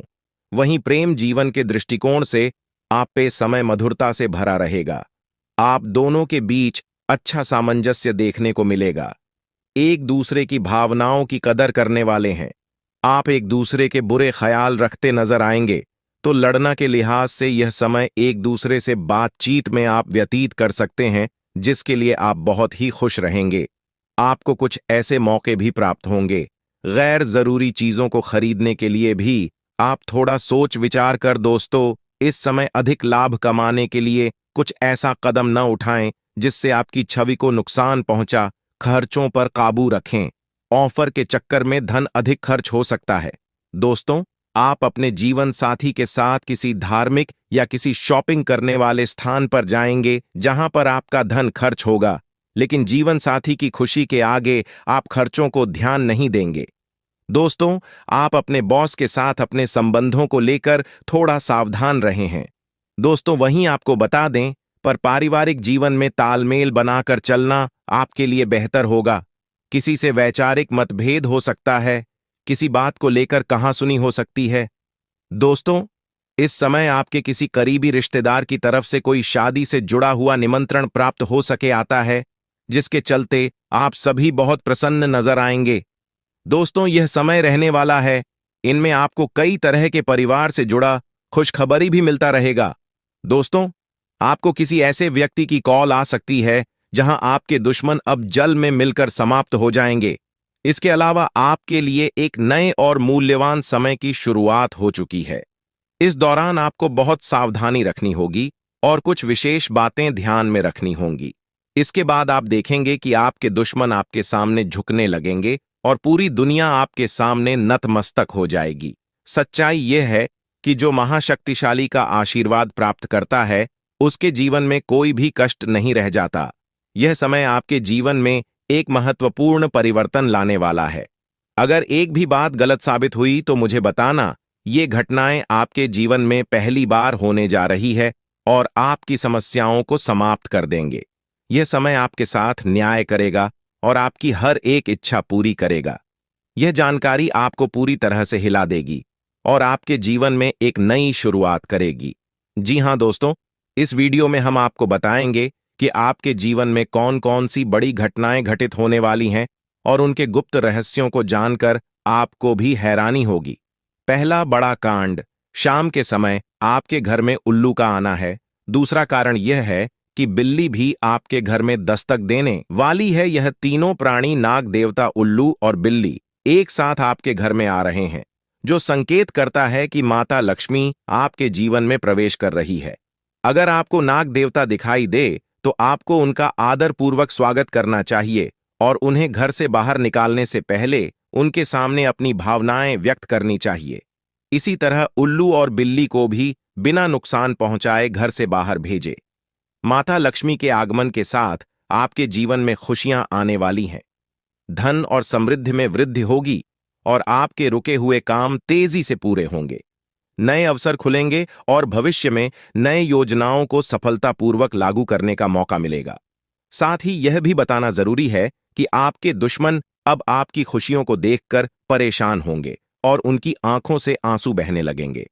वहीं प्रेम जीवन के दृष्टिकोण से आप पे समय मधुरता से भरा रहेगा। आप दोनों के बीच अच्छा सामंजस्य देखने को मिलेगा। एक दूसरे की भावनाओं की कदर करने वाले हैं। आप एक दूसरे के बुरे ख्याल रखते नजर आएंगे, तो लड़ना के लिहाज से यह समय एक दूसरे से बातचीत में आप व्यतीत कर सकते हैं, जिसके लिए आप बहुत ही खुश रहेंगे। आपको कुछ ऐसे मौके भी प्राप्त होंगे। गैर जरूरी चीजों को खरीदने के लिए भी आप थोड़ा सोच विचार कर दोस्तों इस समय अधिक लाभ कमाने के लिए कुछ ऐसा कदम न उठाएं जिससे आपकी छवि को नुकसान पहुंचा। खर्चों पर काबू रखें। ऑफर के चक्कर में धन अधिक खर्च हो सकता है। दोस्तों, आप अपने जीवन साथी के साथ किसी धार्मिक या किसी शॉपिंग करने वाले स्थान पर जाएंगे जहां पर आपका धन खर्च होगा, लेकिन जीवन साथी की खुशी के आगे आप खर्चों को ध्यान नहीं देंगे। दोस्तों, आप अपने बॉस के साथ अपने संबंधों को लेकर थोड़ा सावधान रहे हैं। दोस्तों, वहीं आपको बता दें, पर पारिवारिक जीवन में तालमेल बनाकर चलना आपके लिए बेहतर होगा। किसी से वैचारिक मतभेद हो सकता है, किसी बात को लेकर कहासुनी हो सकती है। दोस्तों, इस समय आपके किसी करीबी रिश्तेदार की तरफ से कोई शादी से जुड़ा हुआ निमंत्रण प्राप्त हो सके आता है, जिसके चलते आप सभी बहुत प्रसन्न नजर आएंगे। दोस्तों, यह समय रहने वाला है। इनमें आपको कई तरह के परिवार से जुड़ा खुशखबरी भी मिलता रहेगा। दोस्तों, आपको किसी ऐसे व्यक्ति की कॉल आ सकती है जहां आपके दुश्मन अब जल में मिलकर समाप्त हो जाएंगे। इसके अलावा आपके लिए एक नए और मूल्यवान समय की शुरुआत हो चुकी है। इस दौरान आपको बहुत सावधानी रखनी होगी और कुछ विशेष बातें ध्यान में रखनी होंगी। इसके बाद आप देखेंगे कि आपके दुश्मन आपके सामने झुकने लगेंगे और पूरी दुनिया आपके सामने नतमस्तक हो जाएगी। सच्चाई यह है कि जो महाशक्तिशाली का आशीर्वाद प्राप्त करता है, उसके जीवन में कोई भी कष्ट नहीं रह जाता। यह समय आपके जीवन में एक महत्वपूर्ण परिवर्तन लाने वाला है। अगर एक भी बात गलत साबित हुई तो मुझे बताना। ये घटनाएं आपके जीवन में पहली बार होने जा रही है और आपकी समस्याओं को समाप्त कर देंगे। यह समय आपके साथ न्याय करेगा और आपकी हर एक इच्छा पूरी करेगा। यह जानकारी आपको पूरी तरह से हिला देगी और आपके जीवन में एक नई शुरुआत करेगी। जी हां दोस्तों, इस वीडियो में हम आपको बताएंगे कि आपके जीवन में कौन कौन सी बड़ी घटनाएं घटित होने वाली हैं और उनके गुप्त रहस्यों को जानकर आपको भी हैरानी होगी। पहला बड़ा कांड, शाम के समय आपके घर में उल्लू का आना है। दूसरा कारण यह है कि बिल्ली भी आपके घर में दस्तक देने वाली है। यह तीनों प्राणी, नाग देवता, उल्लू और बिल्ली, एक साथ आपके घर में आ रहे हैं, जो संकेत करता है कि माता लक्ष्मी आपके जीवन में प्रवेश कर रही है। अगर आपको नाग देवता दिखाई दे तो आपको उनका आदरपूर्वक स्वागत करना चाहिए और उन्हें घर से बाहर निकालने से पहले उनके सामने अपनी भावनाएं व्यक्त करनी चाहिए। इसी तरह उल्लू और बिल्ली को भी बिना नुकसान पहुंचाए घर से बाहर भेजे। माता लक्ष्मी के आगमन के साथ आपके जीवन में खुशियां आने वाली हैं। धन और समृद्धि में वृद्धि होगी और आपके रुके हुए काम तेजी से पूरे होंगे। नए अवसर खुलेंगे और भविष्य में नए योजनाओं को सफलतापूर्वक लागू करने का मौका मिलेगा। साथ ही यह भी बताना जरूरी है कि आपके दुश्मन अब आपकी खुशियों को देखकर परेशान होंगे और उनकी आंखों से आंसू बहने लगेंगे।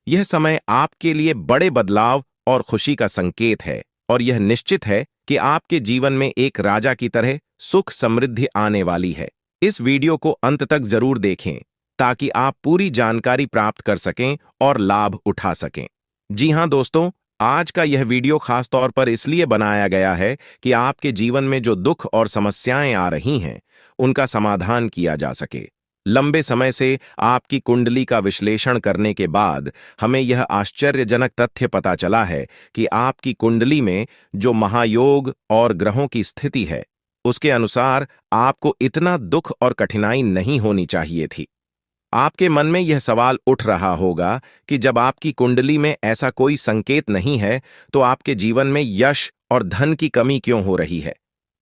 यह समय आपके लिए बड़े बदलाव और खुशी का संकेत है और यह निश्चित है कि आपके जीवन में एक राजा की तरह सुख समृद्धि आने वाली है। इस वीडियो को अंत तक जरूर देखें ताकि आप पूरी जानकारी प्राप्त कर सकें और लाभ उठा सकें। जी हां दोस्तों, आज का यह वीडियो खास तौर पर इसलिए बनाया गया है कि आपके जीवन में जो दुख और समस्याएं आ रही हैं, उनका समाधान किया जा सके। लंबे समय से आपकी कुंडली का विश्लेषण करने के बाद हमें यह आश्चर्यजनक तथ्य पता चला है कि आपकी कुंडली में जो महायोग और ग्रहों की स्थिति है, उसके अनुसार आपको इतना दुख और कठिनाई नहीं होनी चाहिए थी। आपके मन में यह सवाल उठ रहा होगा कि जब आपकी कुंडली में ऐसा कोई संकेत नहीं है, तो आपके जीवन में यश और धन की कमी क्यों हो रही है?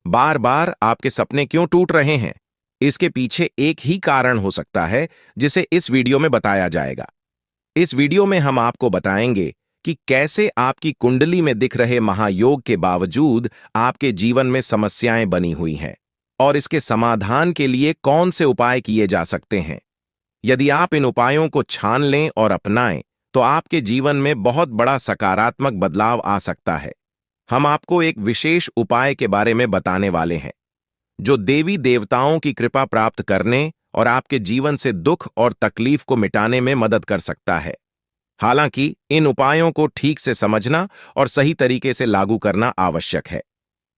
बार बार आपके सपने क्यों टूट रहे हैं? इसके पीछे एक ही कारण हो सकता है, जिसे इस वीडियो में बताया जाएगा। इस वीडियो में हम आपको बताएंगे कि कैसे आपकी कुंडली में दिख रहे महायोग के बावजूद आपके जीवन में समस्याएं बनी हुई हैं और इसके समाधान के लिए कौन से उपाय किए जा सकते हैं। यदि आप इन उपायों को छान लें और अपनाएं, तो आपके जीवन में बहुत बड़ा सकारात्मक बदलाव आ सकता है। हम आपको एक विशेष उपाय के बारे में बताने वाले हैं, जो देवी देवताओं की कृपा प्राप्त करने और आपके जीवन से दुख और तकलीफ को मिटाने में मदद कर सकता है। हालांकि इन उपायों को ठीक से समझना और सही तरीके से लागू करना आवश्यक है।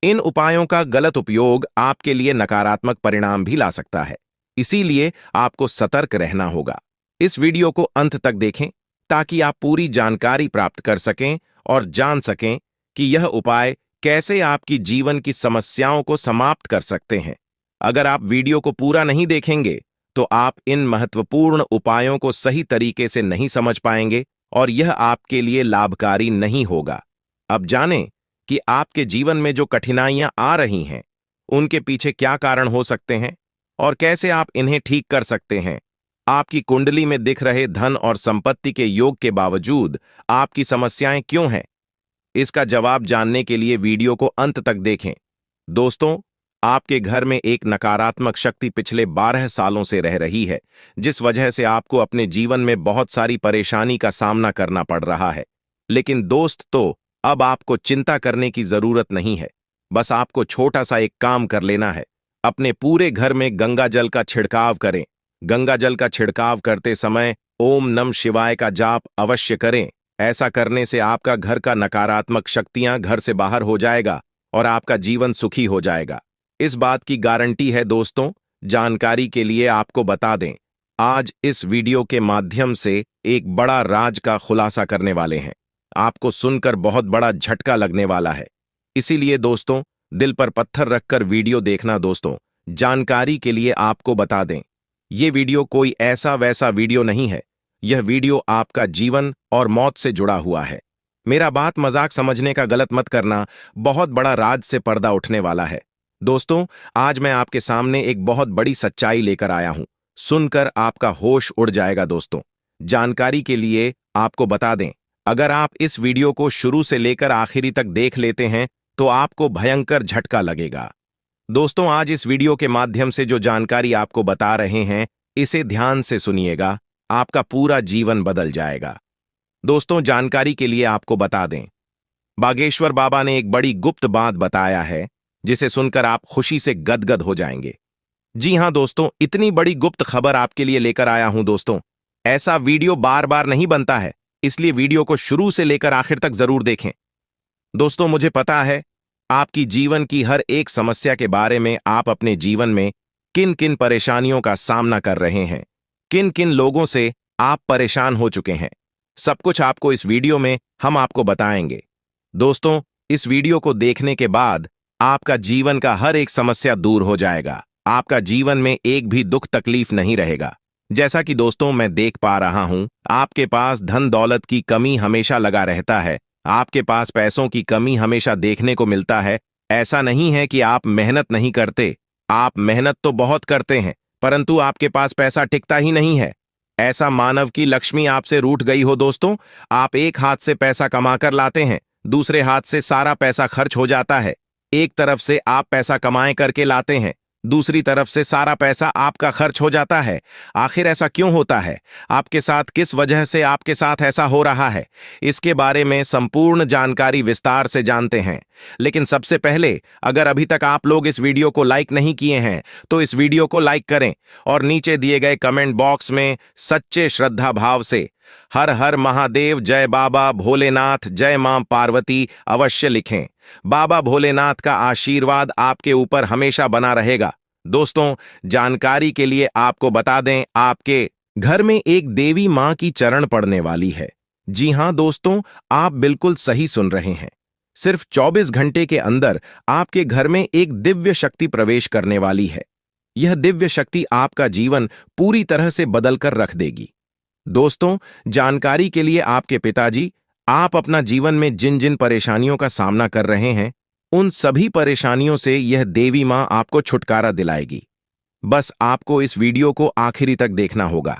इन उपायों का गलत उपयोग आपके लिए नकारात्मक परिणाम भी ला सकता है, इसीलिए आपको सतर्क रहना होगा। इस वीडियो को अंत तक देखें ताकि आप पूरी जानकारी प्राप्त कर सकें और जान सकें कि यह उपाय कैसे आपकी जीवन की समस्याओं को समाप्त कर सकते हैं। अगर आप वीडियो को पूरा नहीं देखेंगे, तो आप इन महत्वपूर्ण उपायों को सही तरीके से नहीं समझ पाएंगे और यह आपके लिए लाभकारी नहीं होगा। अब जानें कि आपके जीवन में जो कठिनाइयां आ रही हैं, उनके पीछे क्या कारण हो सकते हैं और कैसे आप इन्हें ठीक कर सकते हैं। आपकी कुंडली में दिख रहे धन और संपत्ति के योग के बावजूद आपकी समस्याएं क्यों हैं? इसका जवाब जानने के लिए वीडियो को अंत तक देखें। दोस्तों, आपके घर में एक नकारात्मक शक्ति पिछले 12 सालों से रह रही है, जिस वजह से आपको अपने जीवन में बहुत सारी परेशानी का सामना करना पड़ रहा है। लेकिन दोस्त, तो अब आपको चिंता करने की जरूरत नहीं है। बस आपको छोटा सा एक काम कर लेना है। अपने पूरे घर में गंगा जल का छिड़काव करें। गंगा जल का छिड़काव करते समय ओम नमः शिवाय का जाप अवश्य करें। ऐसा करने से आपका घर का नकारात्मक शक्तियां घर से बाहर हो जाएगा और आपका जीवन सुखी हो जाएगा। इस बात की गारंटी है दोस्तों। जानकारी के लिए आपको बता दें, आज इस वीडियो के माध्यम से एक बड़ा राज का खुलासा करने वाले हैं। आपको सुनकर बहुत बड़ा झटका लगने वाला है, इसीलिए दोस्तों, दिल पर पत्थर रखकर वीडियो देखना। दोस्तों, जानकारी के लिए आपको बता दें, ये वीडियो कोई ऐसा वैसा वीडियो नहीं है। यह वीडियो आपका जीवन और मौत से जुड़ा हुआ है। मेरा बात मजाक समझने का गलत मत करना। बहुत बड़ा राज से पर्दा उठने वाला है। दोस्तों, आज मैं आपके सामने एक बहुत बड़ी सच्चाई लेकर आया हूं। सुनकर आपका होश उड़ जाएगा। दोस्तों, जानकारी के लिए आपको बता दें, अगर आप इस वीडियो को शुरू से लेकर आखिरी तक देख लेते हैं, तो आपको भयंकर झटका लगेगा। दोस्तों, आज इस वीडियो के माध्यम से जो जानकारी आपको बता रहे हैं, इसे ध्यान से सुनिएगा। आपका पूरा जीवन बदल जाएगा। दोस्तों, जानकारी के लिए आपको बता दें, बागेश्वर बाबा ने एक बड़ी गुप्त बात बताया है, जिसे सुनकर आप खुशी से गदगद हो जाएंगे। जी हां दोस्तों, इतनी बड़ी गुप्त खबर आपके लिए लेकर आया हूं। दोस्तों, ऐसा वीडियो बार बार नहीं बनता है, इसलिए वीडियो को शुरू से लेकर आखिर तक जरूर देखें। दोस्तों, मुझे पता है आपकी जीवन की हर एक समस्या के बारे में। आप अपने जीवन में किन किन परेशानियों का सामना कर रहे हैं, किन किन लोगों से आप परेशान हो चुके हैं, सब कुछ आपको इस वीडियो में हम आपको बताएंगे। दोस्तों, इस वीडियो को देखने के बाद आपका जीवन का हर एक समस्या दूर हो जाएगा। आपका जीवन में एक भी दुख तकलीफ नहीं रहेगा। जैसा कि दोस्तों मैं देख पा रहा हूं, आपके पास धन दौलत की कमी हमेशा लगा रहता है। आपके पास पैसों की कमी हमेशा देखने को मिलता है। ऐसा नहीं है कि आप मेहनत नहीं करते, आप मेहनत तो बहुत करते हैं, परंतु आपके पास पैसा टिकता ही नहीं है। ऐसा मानव की लक्ष्मी आपसे रूठ गई हो। दोस्तों, आप एक हाथ से पैसा कमा कर लाते हैं, दूसरे हाथ से सारा पैसा खर्च हो जाता है। एक तरफ से आप पैसा कमाए करके लाते हैं, दूसरी तरफ से सारा पैसा आपका खर्च हो जाता है। आखिर ऐसा क्यों होता है? आपके साथ किस वजह से आपके साथ ऐसा हो रहा है? इसके बारे में संपूर्ण जानकारी विस्तार से जानते हैं। लेकिन सबसे पहले, अगर अभी तक आप लोग इस वीडियो को लाइक नहीं किए हैं तो इस वीडियो को लाइक करें और नीचे दिए गए कमेंट बॉक्स में सच्चे श्रद्धा भाव से हर हर महादेव, जय बाबा भोलेनाथ, जय मां पार्वती अवश्य लिखें। बाबा भोलेनाथ का आशीर्वाद आपके ऊपर हमेशा बना रहेगा। दोस्तों, जानकारी के लिए आपको बता दें, आपके घर में एक देवी मां की चरण पड़ने वाली है। जी हां दोस्तों, आप बिल्कुल सही सुन रहे हैं। सिर्फ 24 घंटे के अंदर आपके घर में एक दिव्य शक्ति प्रवेश करने वाली है। यह दिव्य शक्ति आपका जीवन पूरी तरह से बदल कर रख देगी। दोस्तों, जानकारी के लिए आपके पिताजी, आप अपना जीवन में जिन जिन परेशानियों का सामना कर रहे हैं, उन सभी परेशानियों से यह देवी मां आपको छुटकारा दिलाएगी। बस आपको इस वीडियो को आखिरी तक देखना होगा।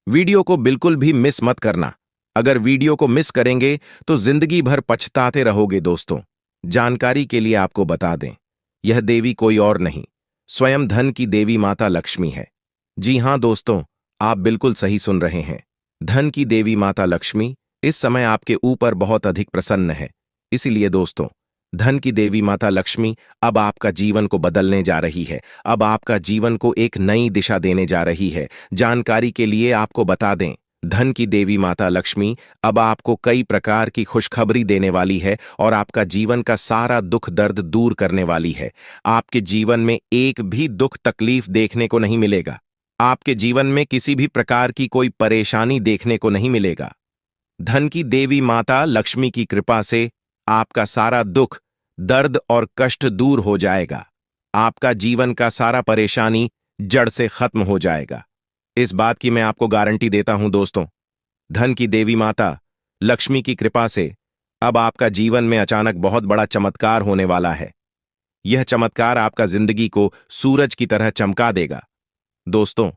वीडियो को बिल्कुल भी मिस मत करना। अगर वीडियो को मिस करेंगे तो जिंदगी भर पछताते रहोगे। दोस्तों, जानकारी के लिए आपको बता दें, यह देवी कोई और नहीं, स्वयं धन की देवी माता लक्ष्मी है। जी हां दोस्तों, आप बिल्कुल सही सुन रहे हैं। धन की देवी माता लक्ष्मी इस समय आपके ऊपर बहुत अधिक प्रसन्न है। इसीलिए दोस्तों, धन की देवी माता लक्ष्मी अब आपका जीवन को बदलने जा रही है। अब आपका जीवन को एक नई दिशा देने जा रही है। जानकारी के लिए आपको बता दें, धन की देवी माता लक्ष्मी अब आपको कई प्रकार की खुशखबरी देने वाली है और आपका जीवन का सारा दुख दर्द दूर करने वाली है। आपके जीवन में एक भी दुख तकलीफ देखने को नहीं मिलेगा। आपके जीवन में किसी भी प्रकार की कोई परेशानी देखने को नहीं मिलेगा। धन की देवी माता लक्ष्मी की कृपा से आपका सारा दुख, दर्द और कष्ट दूर हो जाएगा। आपका जीवन का सारा परेशानी जड़ से खत्म हो जाएगा। इस बात की मैं आपको गारंटी देता हूं दोस्तों। धन की देवी माता लक्ष्मी की कृपा से अब आपका जीवन में अचानक बहुत बड़ा चमत्कार होने वाला है। यह चमत्कार आपका जिंदगी को सूरज की तरह चमका देगा। दोस्तों,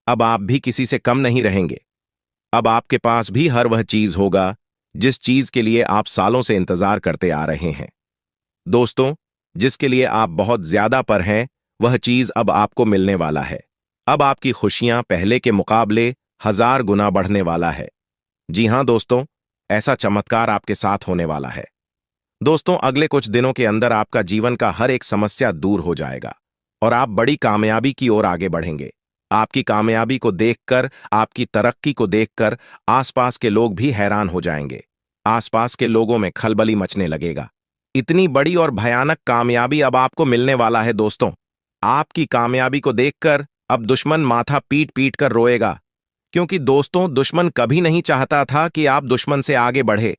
अब आप भी किसी से कम नहीं रहेंगे। अब आपके पास भी हर वह चीज होगा जिस चीज के लिए आप सालों से इंतजार करते आ रहे हैं। दोस्तों, जिसके लिए आप बहुत ज्यादा पर हैं, वह चीज अब आपको मिलने वाला है। अब आपकी खुशियां पहले के मुकाबले 1000 गुना बढ़ने वाला है। जी हां दोस्तों, ऐसा चमत्कार आपके साथ होने वाला है। दोस्तों, अगले कुछ दिनों के अंदर आपका जीवन का हर एक समस्या दूर हो जाएगा और आप बड़ी कामयाबी की ओर आगे बढ़ेंगे। आपकी कामयाबी को देखकर, आपकी तरक्की को देखकर आसपास के लोग भी हैरान हो जाएंगे। आसपास के लोगों में खलबली मचने लगेगा। इतनी बड़ी और भयानक कामयाबी अब आपको मिलने वाला है। दोस्तों, आपकी कामयाबी को देखकर अब दुश्मन माथा पीट पीट कर रोएगा, क्योंकि दोस्तों, दुश्मन कभी नहीं चाहता था कि आप दुश्मन से आगे बढ़े।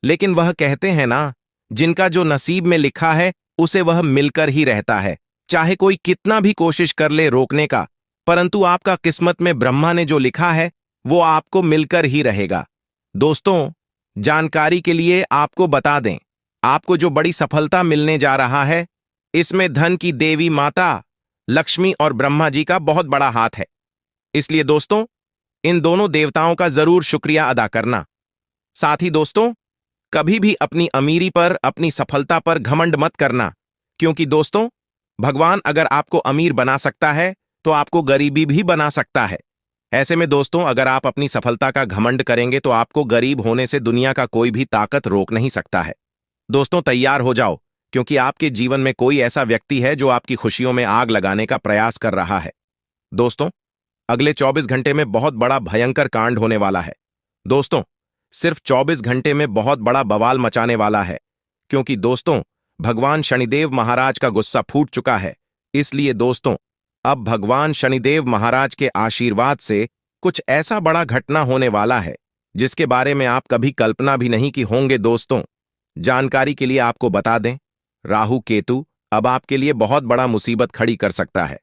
लेकिन वह कहते हैं ना, जिनका जो नसीब में लिखा है उसे वह मिलकर ही रहता है। चाहे कोई कितना भी कोशिश कर ले रोकने का, परंतु आपका किस्मत में ब्रह्मा ने जो लिखा है वो आपको मिलकर ही रहेगा। दोस्तों, जानकारी के लिए आपको बता दें, आपको जो बड़ी सफलता मिलने जा रहा है, इसमें धन की देवी माता लक्ष्मी और ब्रह्मा जी का बहुत बड़ा हाथ है। इसलिए दोस्तों, इन दोनों देवताओं का जरूर शुक्रिया अदा करना। साथ ही दोस्तों, कभी भी अपनी अमीरी पर, अपनी सफलता पर घमंड मत करना, क्योंकि दोस्तों, भगवान अगर आपको अमीर बना सकता है तो आपको गरीबी भी बना सकता है। ऐसे में दोस्तों, अगर आप अपनी सफलता का घमंड करेंगे तो आपको गरीब होने से दुनिया का कोई भी ताकत रोक नहीं सकता है। दोस्तों, तैयार हो जाओ, क्योंकि आपके जीवन में कोई ऐसा व्यक्ति है जो आपकी खुशियों में आग लगाने का प्रयास कर रहा है। दोस्तों, अगले 24 घंटे में बहुत बड़ा भयंकर कांड होने वाला है। दोस्तों, सिर्फ 24 घंटे में बहुत बड़ा बवाल मचाने वाला है, क्योंकि दोस्तों, भगवान शनिदेव महाराज का गुस्सा फूट चुका है। इसलिए दोस्तों, अब भगवान शनिदेव महाराज के आशीर्वाद से कुछ ऐसा बड़ा घटना होने वाला है जिसके बारे में आप कभी कल्पना भी नहीं की होंगे। दोस्तों, जानकारी के लिए आपको बता दें, राहु केतु अब आपके लिए बहुत बड़ा मुसीबत खड़ी कर सकता है।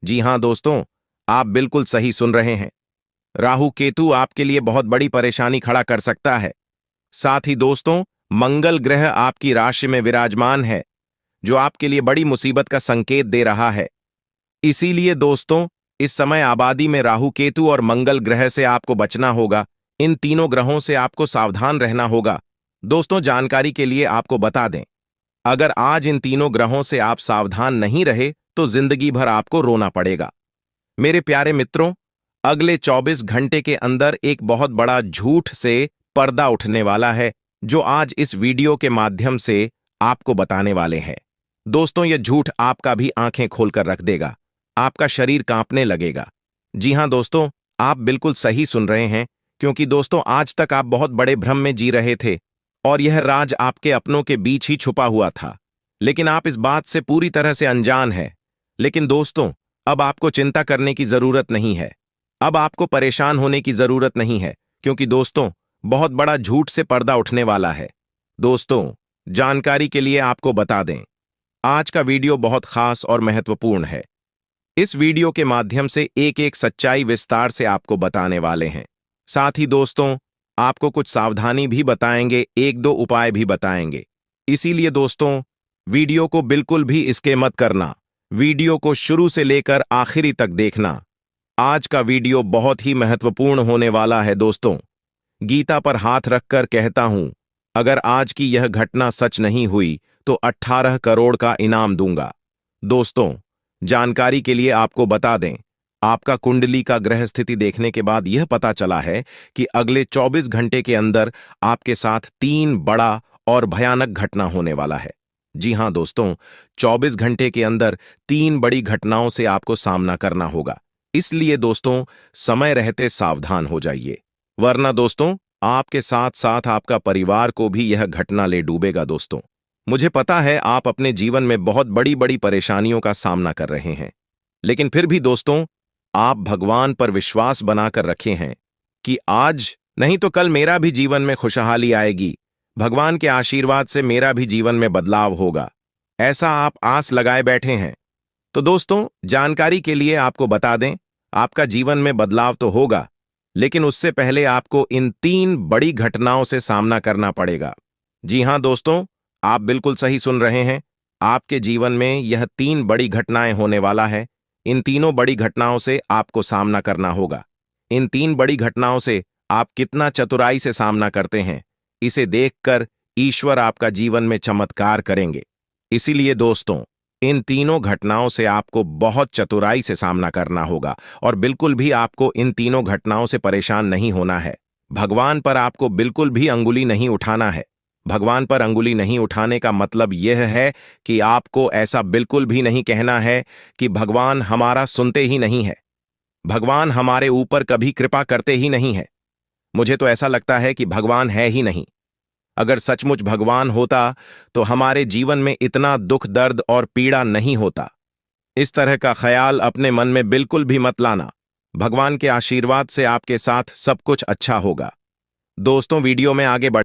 जी हां दोस्तों, आप बिल्कुल सही सुन रहे हैं। राहु केतु आपके लिए बहुत बड़ी परेशानी खड़ा कर सकता है। साथ ही दोस्तों, मंगल ग्रह आपकी राशि में विराजमान है, जो आपके लिए बड़ी मुसीबत का संकेत दे रहा है। इसीलिए दोस्तों, इस समय आबादी में राहु केतु और मंगल ग्रह से आपको बचना होगा। इन तीनों ग्रहों से आपको सावधान रहना होगा। दोस्तों, जानकारी के लिए आपको बता दें, अगर आज इन तीनों ग्रहों से आप सावधान नहीं रहे तो जिंदगी भर आपको रोना पड़ेगा। मेरे प्यारे मित्रों, अगले 24 घंटे के अंदर एक बहुत बड़ा झूठ से पर्दा उठने वाला है, जो आज इस वीडियो के माध्यम से आपको बताने वाले हैं। दोस्तों, यह झूठ आपका भी आंखें खोलकर रख देगा, आपका शरीर कांपने लगेगा। जी हां दोस्तों, आप बिल्कुल सही सुन रहे हैं, क्योंकि दोस्तों आज तक आप बहुत बड़े भ्रम में जी रहे थे और यह राज आपके अपनों के बीच ही छुपा हुआ था, लेकिन आप इस बात से पूरी तरह से अनजान हैं। लेकिन दोस्तों, अब आपको चिंता करने की जरूरत नहीं है, अब आपको परेशान होने की जरूरत नहीं है, क्योंकि दोस्तों बहुत बड़ा झूठ से पर्दा उठने वाला है। दोस्तों, जानकारी के लिए आपको बता दें, आज का वीडियो बहुत खास और महत्वपूर्ण है। इस वीडियो के माध्यम से एक एक सच्चाई विस्तार से आपको बताने वाले हैं। साथ ही दोस्तों, आपको कुछ सावधानी भी बताएंगे, एक दो उपाय भी बताएंगे। इसीलिए दोस्तों, वीडियो को बिल्कुल भी स्किप मत करना, वीडियो को शुरू से लेकर आखिरी तक देखना। आज का वीडियो बहुत ही महत्वपूर्ण होने वाला है। दोस्तों, गीता पर हाथ रखकर कहता हूं, अगर आज की यह घटना सच नहीं हुई तो 18 करोड़ का इनाम दूंगा। दोस्तों, जानकारी के लिए आपको बता दें, आपका कुंडली का ग्रह स्थिति देखने के बाद यह पता चला है कि अगले 24 घंटे के अंदर आपके साथ 3 बड़ा और भयानक घटना होने वाला है। जी हां दोस्तों, 24 घंटे के अंदर 3 बड़ी घटनाओं से आपको सामना करना होगा। इसलिए दोस्तों, समय रहते सावधान हो जाइए, वरना दोस्तों आपके साथ साथ आपका परिवार को भी यह घटना ले डूबेगा। दोस्तों, मुझे पता है आप अपने जीवन में बहुत बड़ी बड़ी परेशानियों का सामना कर रहे हैं, लेकिन फिर भी दोस्तों आप भगवान पर विश्वास बनाकर रखे हैं कि आज नहीं तो कल मेरा भी जीवन में खुशहाली आएगी, भगवान के आशीर्वाद से मेरा भी जीवन में बदलाव होगा, ऐसा आप आस लगाए बैठे हैं। तो दोस्तों, जानकारी के लिए आपको बता दें, आपका जीवन में बदलाव तो होगा, लेकिन उससे पहले आपको इन 3 बड़ी घटनाओं से सामना करना पड़ेगा। जी हां दोस्तों, आप बिल्कुल सही सुन रहे हैं, आपके जीवन में यह 3 बड़ी घटनाएं होने वाला है। इन तीनों बड़ी घटनाओं से आपको सामना करना होगा। इन 3 बड़ी घटनाओं से आप कितना चतुराई से सामना करते हैं, इसे देखकर ईश्वर आपका जीवन में चमत्कार करेंगे। इसीलिए दोस्तों, इन तीनों घटनाओं से आपको बहुत चतुराई से सामना करना होगा और बिल्कुल भी आपको इन तीनों घटनाओं से परेशान नहीं होना है। भगवान पर आपको बिल्कुल भी अंगुली नहीं उठाना है। भगवान पर अंगुली नहीं उठाने का मतलब यह है कि आपको ऐसा बिल्कुल भी नहीं कहना है कि भगवान हमारा सुनते ही नहीं है, भगवान हमारे ऊपर कभी कृपा करते ही नहीं है, मुझे तो ऐसा लगता है कि भगवान है ही नहीं। अगर सचमुच भगवान होता तो हमारे जीवन में इतना दुख, दर्द और पीड़ा नहीं होता। इस तरह का ख्याल अपने मन में बिल्कुल भी मत लाना। भगवान के आशीर्वाद से आपके साथ सब कुछ अच्छा होगा। दोस्तों, वीडियो में आगे बढ़